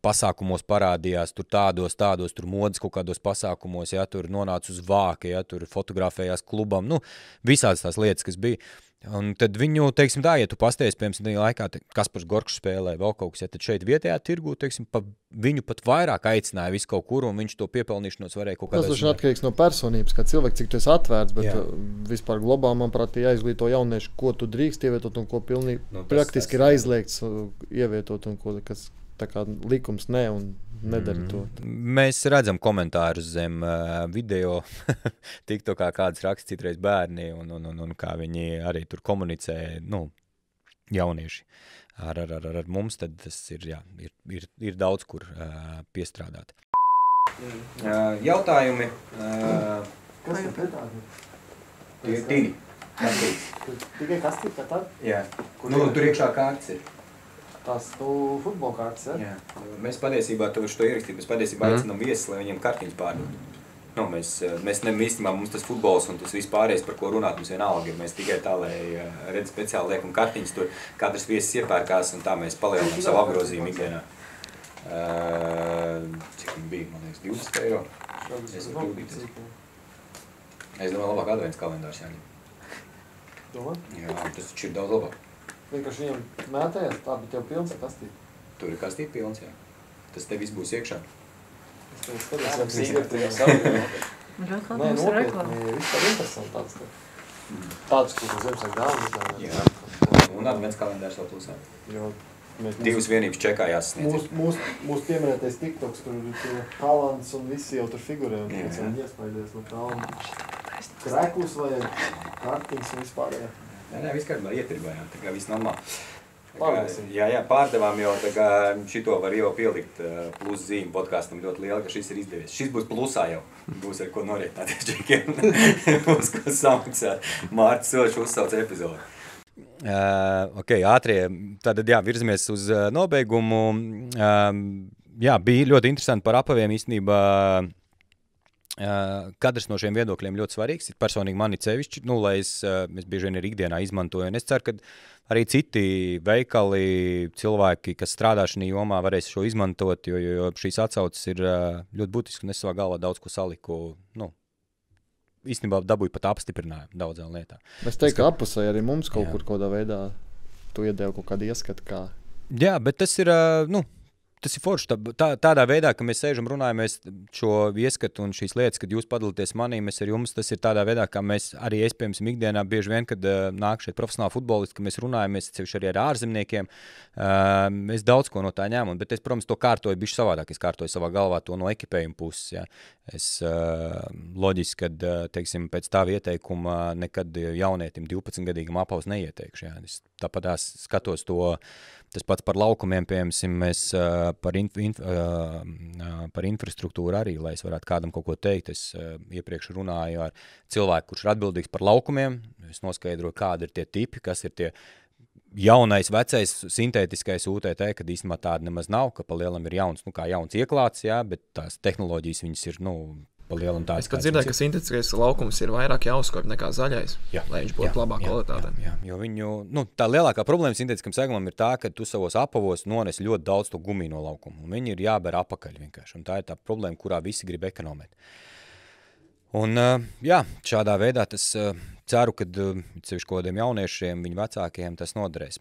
pasākumos parādījās, tur tādos, tur modas kaut kādos pasākumos, jā, tur nonāca uz vāka, jā, tur fotografējās klubam, visādas tās lietas, kas bija. Un tad viņu, teiksim tā, ja tu pasties, piemēram, laikā, Kaspars Gorkšs spēlē vēl kaut kas, ja tad šeit vietējā tirgu, teiksim, viņu pat vairāk aicināja visu kaut kur, un viņš to piepelnīšanos varēja kaut kādā. Tas ir atkarīgs no personības, kā cilvēks, cik tu esi atvērts, bet vispār globāli, manuprāt, jāizglīto jaunieši, ko tu drīkst ievietot un ko pilnīgi praktiski ir aizliegts ievietot un ko, kas tā kā likums un nedara to. Mēs redzam komentārus zem video, TikTokā kādas raksta citreiz bērni un kā viņi arī tur komunicē, jaunieši ar mums, tad tas ir daudz, kur piestrādāt. Jautājumi. Kas ir pretādi? Divi. Tikai kastīt, kā tad? Jā. Tur iekšā kārts ir. Tas futbola kārtas, jā? Mēs patiesībā, tu šo ierakstīt, mēs patiesībā aicinām viesis, lai viņiem kartiņas pārdot. Mēs īstenībā mums tas futbols un tas vispārējais, par ko runāt, mums vienalga ir. Mēs tikai tā, lai redz speciāli liekam kartiņas, tur katrs viesis iepērkās un tā mēs palielinām savu apgrozījumu ikdienā. Cik viņi bija, man liekas, 20 eiro. Es varu kļūdīties. Es domāju, labāk advents kalendārs jāņem. Domā? Jā, tas taču ir daudz labāk. Vienkārši viņam mētējās, tā, bet jau pilns ir kastīt. Tur ir kastīt pilns, jā. Tas te viss būs iekšā. Es tev skatās, Nē, nopietni, vispār interesanti tāds. Tāds, kur Ziemassvētku dāvanas. Jā. Un advents kalendārs vēl plusā. Divas vienības čekā jāsasniedz. Mūsu pieminētais TikToks, tur Haalands un visi jau tur figurē. Un viņi iespaidies no kalna. Kreklus vajag, kartiņas un vispārējā. Nē, viss kārtībā ietirgojām, tā kā viss normāli. Jā, pārdevām jau tā kā šito var jau pielikt plus zīmi podkastam ļoti liela, ka šis ir izdevies. Šis būs plusā jau. Būs ar ko norietāties džekiem. Būs ko samaksāt. Mārtis Soļš uzsauc epizodi. Ātrie. Tātad jā, virzamies uz nobeigumu. Jā, bija ļoti interesanti par apaviem īstenībā. Katrs no šiem viedokļiem ļoti svarīgs. Personīgi mani cevišķi, lai es bieži vien arī ikdienā izmantoju. Un es ceru, ka arī citi veikali, cilvēki, kas strādā šajā jomā, varēs šo izmantot, jo šīs atsauces ir ļoti būtiskas. Un es savā galvā daudz ko saliku. Īstenībā dabūju pat apstiprinājumu daudzām lietām. Es teiktu, ka apusē arī mums kaut kur kādā veidā tu iedēvi kaut kādu ieskatu. Kā... Jā, bet tas ir... Tas ir forši. Tādā veidā, ka mēs sēžam, runājamies šo ieskatu un šīs lietas, kad jūs padalāties manī, mēs ar jums, tas ir tādā veidā, kā mēs arī iespējams ikdienā bieži vien, kad nāk šeit profesionāli futbolisti, ka mēs runājamies sevišķi arī ar ārzemniekiem, es daudz ko no tā ņēmu, bet es, protams, to kārtoju bišķi savādāk, es kārtoju savā galvā to no ekipējuma puses, ja. Es loģiski, kad, teiksim, pēc tā ieteikuma nekad jaunietim 12-gadīgam apavs neieteikšu, ja. Es tāpat skatos to. Tas pats par laukumiem, piemēram, mēs par infrastruktūru arī, lai es varētu kādam kaut ko teikt. Es iepriekš runāju ar cilvēku, kurš ir atbildīgs par laukumiem. Es noskaidroju, kādi ir tie tipi, kas ir tie jaunais, vecais, sintētiskais UTT, kad īstenībā tāda nemaz nav, ka pa lielam ir jauns, kā jauns ieklāts, jā, bet tās tehnoloģijas viņas ir, Es pat dzirdēju, ka sintētiskais laukums ir vairāk jāuzkopj nekā zaļais, lai viņš būtu labā kvalitātē. Jā, jo viņu, tā lielākā problēma sintētiskam segumam ir tā, ka tu savos apavos nones ļoti daudz to gumiju no laukuma, un viņi ir jāber apakaļ vienkārši, un tā ir tā problēma, kurā visi grib ekonomēt. Un, jā, šādā veidā tas ceru, ka sevišķi kodiem jauniešiem, viņu vecākiem tas noderēs.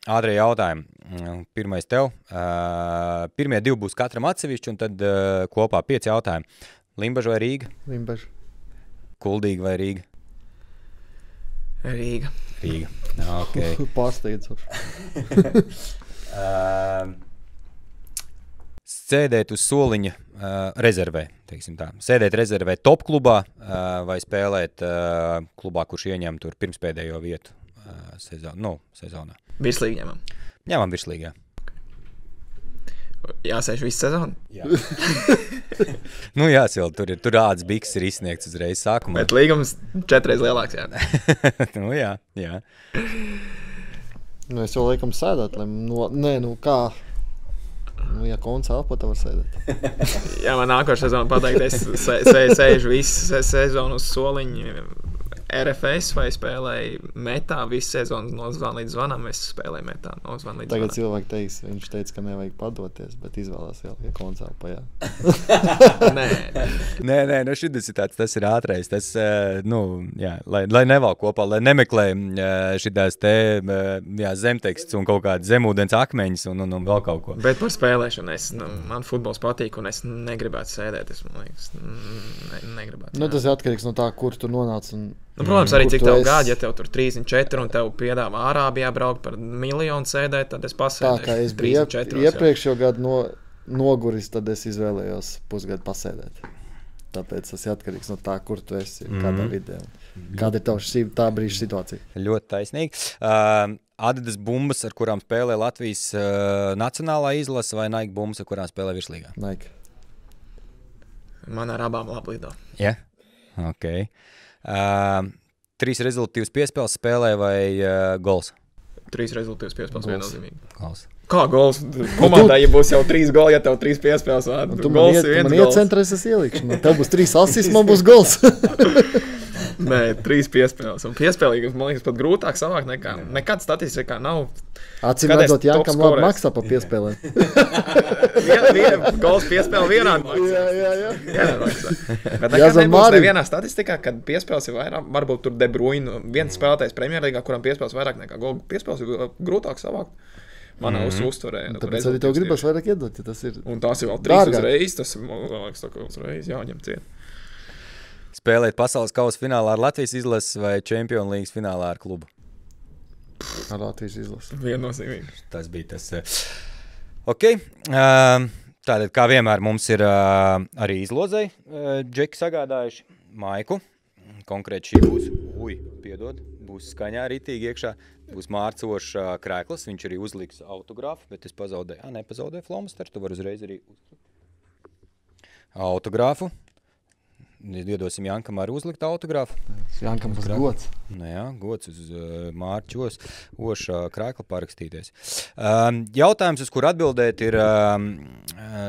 Ātrie jautājumi. Pirmais tev. Pirmie 2 būs katram atsevišķi, un tad kopā 5 jautājumi. Limbaža vai Rīga? Limbaža. Kuldīga vai Rīga? Rīga. Pārsteidzoši. Sēdēt uz soliņa rezervē, teiksim tā. Sēdēt rezervē top klubā vai spēlēt klubā, kurš ieņem tur pirmspēdējo vietu sezonā? Virslīgi ņemam. Ņemam virslīgi, jā. Jāsēž visu sezonu? Jā. Jāsēl, tur ādas biks ir izsniegts uzreiz sākumā. Bet līgums 4 reizes lielāks, jā. Jā. Es jau laikam sēdēt, kā? Ja koncā pat var sēdēt. Jā, man nākošais sezonu pateikt, es sēžu visu sezonu uz soliņu. RFS vai spēlēju metā visu sezonu no zvana līdz zvanam, es spēlēju metā no zvana līdz zvanam. Tagad cilvēki teiks, viņš teica, ka nevajag padoties, bet izvēlās jau, ja koncā pajā. Nē, šitas ir tāds, tas ir ātrais, tas, jā, lai nevalk kopā, lai nemeklē šitās te, jā, zemteksts un kaut kādi zemūdens akmeņus un vēl kaut ko. Bet par spēlēšanu man futbols patīk un es negribētu sēdēt, man liekas, negribētu. Tas ir atkarīgs no tā, kur tu nonāc un... Protams, arī cik tev gādi, ja tev tur 3-4 un tev piedāvā Ārābijā braukt par 1 miljonu sēdēt, tad es pasēdēšu. Tā kā es biju iepriekšējo gadu noguris, tad es izvēlējos pusgadu pasēdēt. Tāpēc tas ir atkarīgs no tā, kur tu esi, kādā vidē. Kāda ir tava tā brīža situācija? Ļoti taisnīgi. Adidas bumbas, ar kurām spēlē Latvijas nacionālā izlase vai Nike bumbas, ar kurām spēlē virslīgā? Nike. Man ar abām labi lido. Jā? Ok. 3 rezultātīvas piespēles spēlē vai gols? 3 rezultātīvas piespēles viennozīmīgi. Gols. Kā gols? Komandā, ja būs jau 3 goli, ja tev 3 piespēles vārdu. Tu man iecentrēs es ielikšu. Tev būs 3 asists, man būs gols. Nē, 3 piespēles. Un piespēlīgas, man liekas, pat grūtāk savākt nekad statistikā nav. Acīm redzot, Jankam labi maksā pa piespēlēm. Gols piespēle vienādi maksā. Jā. Bet nekad nebūs nevienā statistikā, kad piespēles ir vairāk, varbūt tur De Bruyne, viens spēlētājs Premjerlīgā, kuram piespēles vairāk nekā golu. Piespēles ir grūtāk savākt. Manā uzturē. Tāpēc arī tev gribas vairāk iedot, ja tas ir. Un tās ir vēl 3 uzreiz, tas ir, man liekas, tā kā uzreiz jāņem ciet. Spēlēt pasaules kausa finālā ar Latvijas izlases vai Champions League finālā ar klubu? Ar Latvijas izlasi. Viennozīmīgi. Tas bija tas. Ok. Tātad, kā vienmēr, mums ir arī izlozei džeki sagādājuši Maiku. Konkrēti šī būs Piedod, būs skaņā ritīgi iekšā. Būs Mārcošs krēklis, viņš arī uzliks autogrāfu, bet es pazaudēju. Nepazaudēju flomasteru, tu vari uzreiz arī autogrāfu. Iedosim Jankam arī uzlikt autogrāfu. Jankam būs gods. Nu jā, gods uz Mārķos Oša krēkla parakstīties. Jautājums, uz kur atbildēt, ir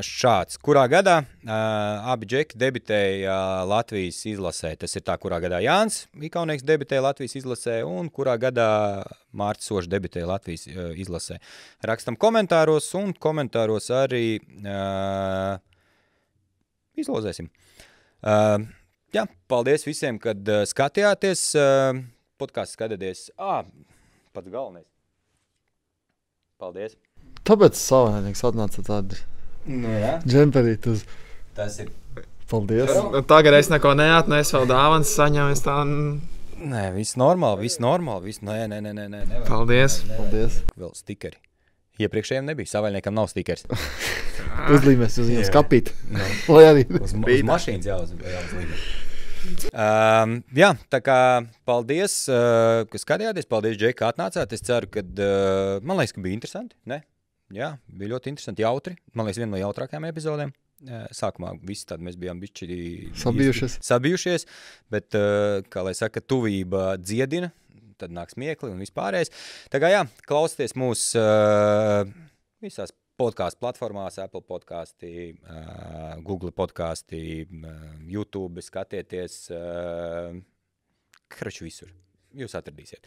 šāds. Kurā gadā abi džeki debitēja Latvijas izlasē? Tas ir tā, kurā gadā Jānis Ikaunieks debitēja Latvijas izlasē un kurā gadā Mārcis Ošs debitēja Latvijas izlasē. Rakstam komentāros un komentāros arī izlozēsim. Jā, paldies visiem, kad skatījāties. Podkāstu skatieties. Pats galvenais. Paldies. Tāpēc Savainieks atnāca tādi džemperīti uz. Tas ir. Paldies. Tagad es neko neatnesu, vēl dāvanas saņemu. Nē, viss normāli. Nē. Paldies. Paldies. Vēl stikeri. Iepriekšējiem nebija. Savaļniekam nav stikers. Uzlīmēs uz viņas kapīt. Lai arī. Uz mašīnas jāuzlīmē. Jā, tā kā paldies, ka skatījāties. Paldies, Džeki, ka atnācāt. Es ceru, ka, man liekas, ka bija interesanti. Ne? Jā, bija ļoti interesanti, jautri. Man liekas, viena no jautrākajām epizodēm. Sākumā visi tādi mēs bijām bišķi sabijušies, bet, kā lai saka, tuvība dziedina. Tad nāks miekli un vispārējais. Tā kā jā, klausieties mūs visās podcastu platformās, Apple podkāsti, Google podkāsti, YouTube, skatieties, kraču visur. Jūs atradīsiet.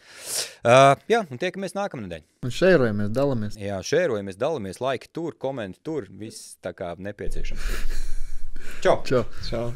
Jā, un tiekamies nākamnedēļ. Un šērojamies, dalamies. Jā, šērojamies, dalamies, laiki tur, komenti tur, viss tā kā nepieciešams. Čau! Čau!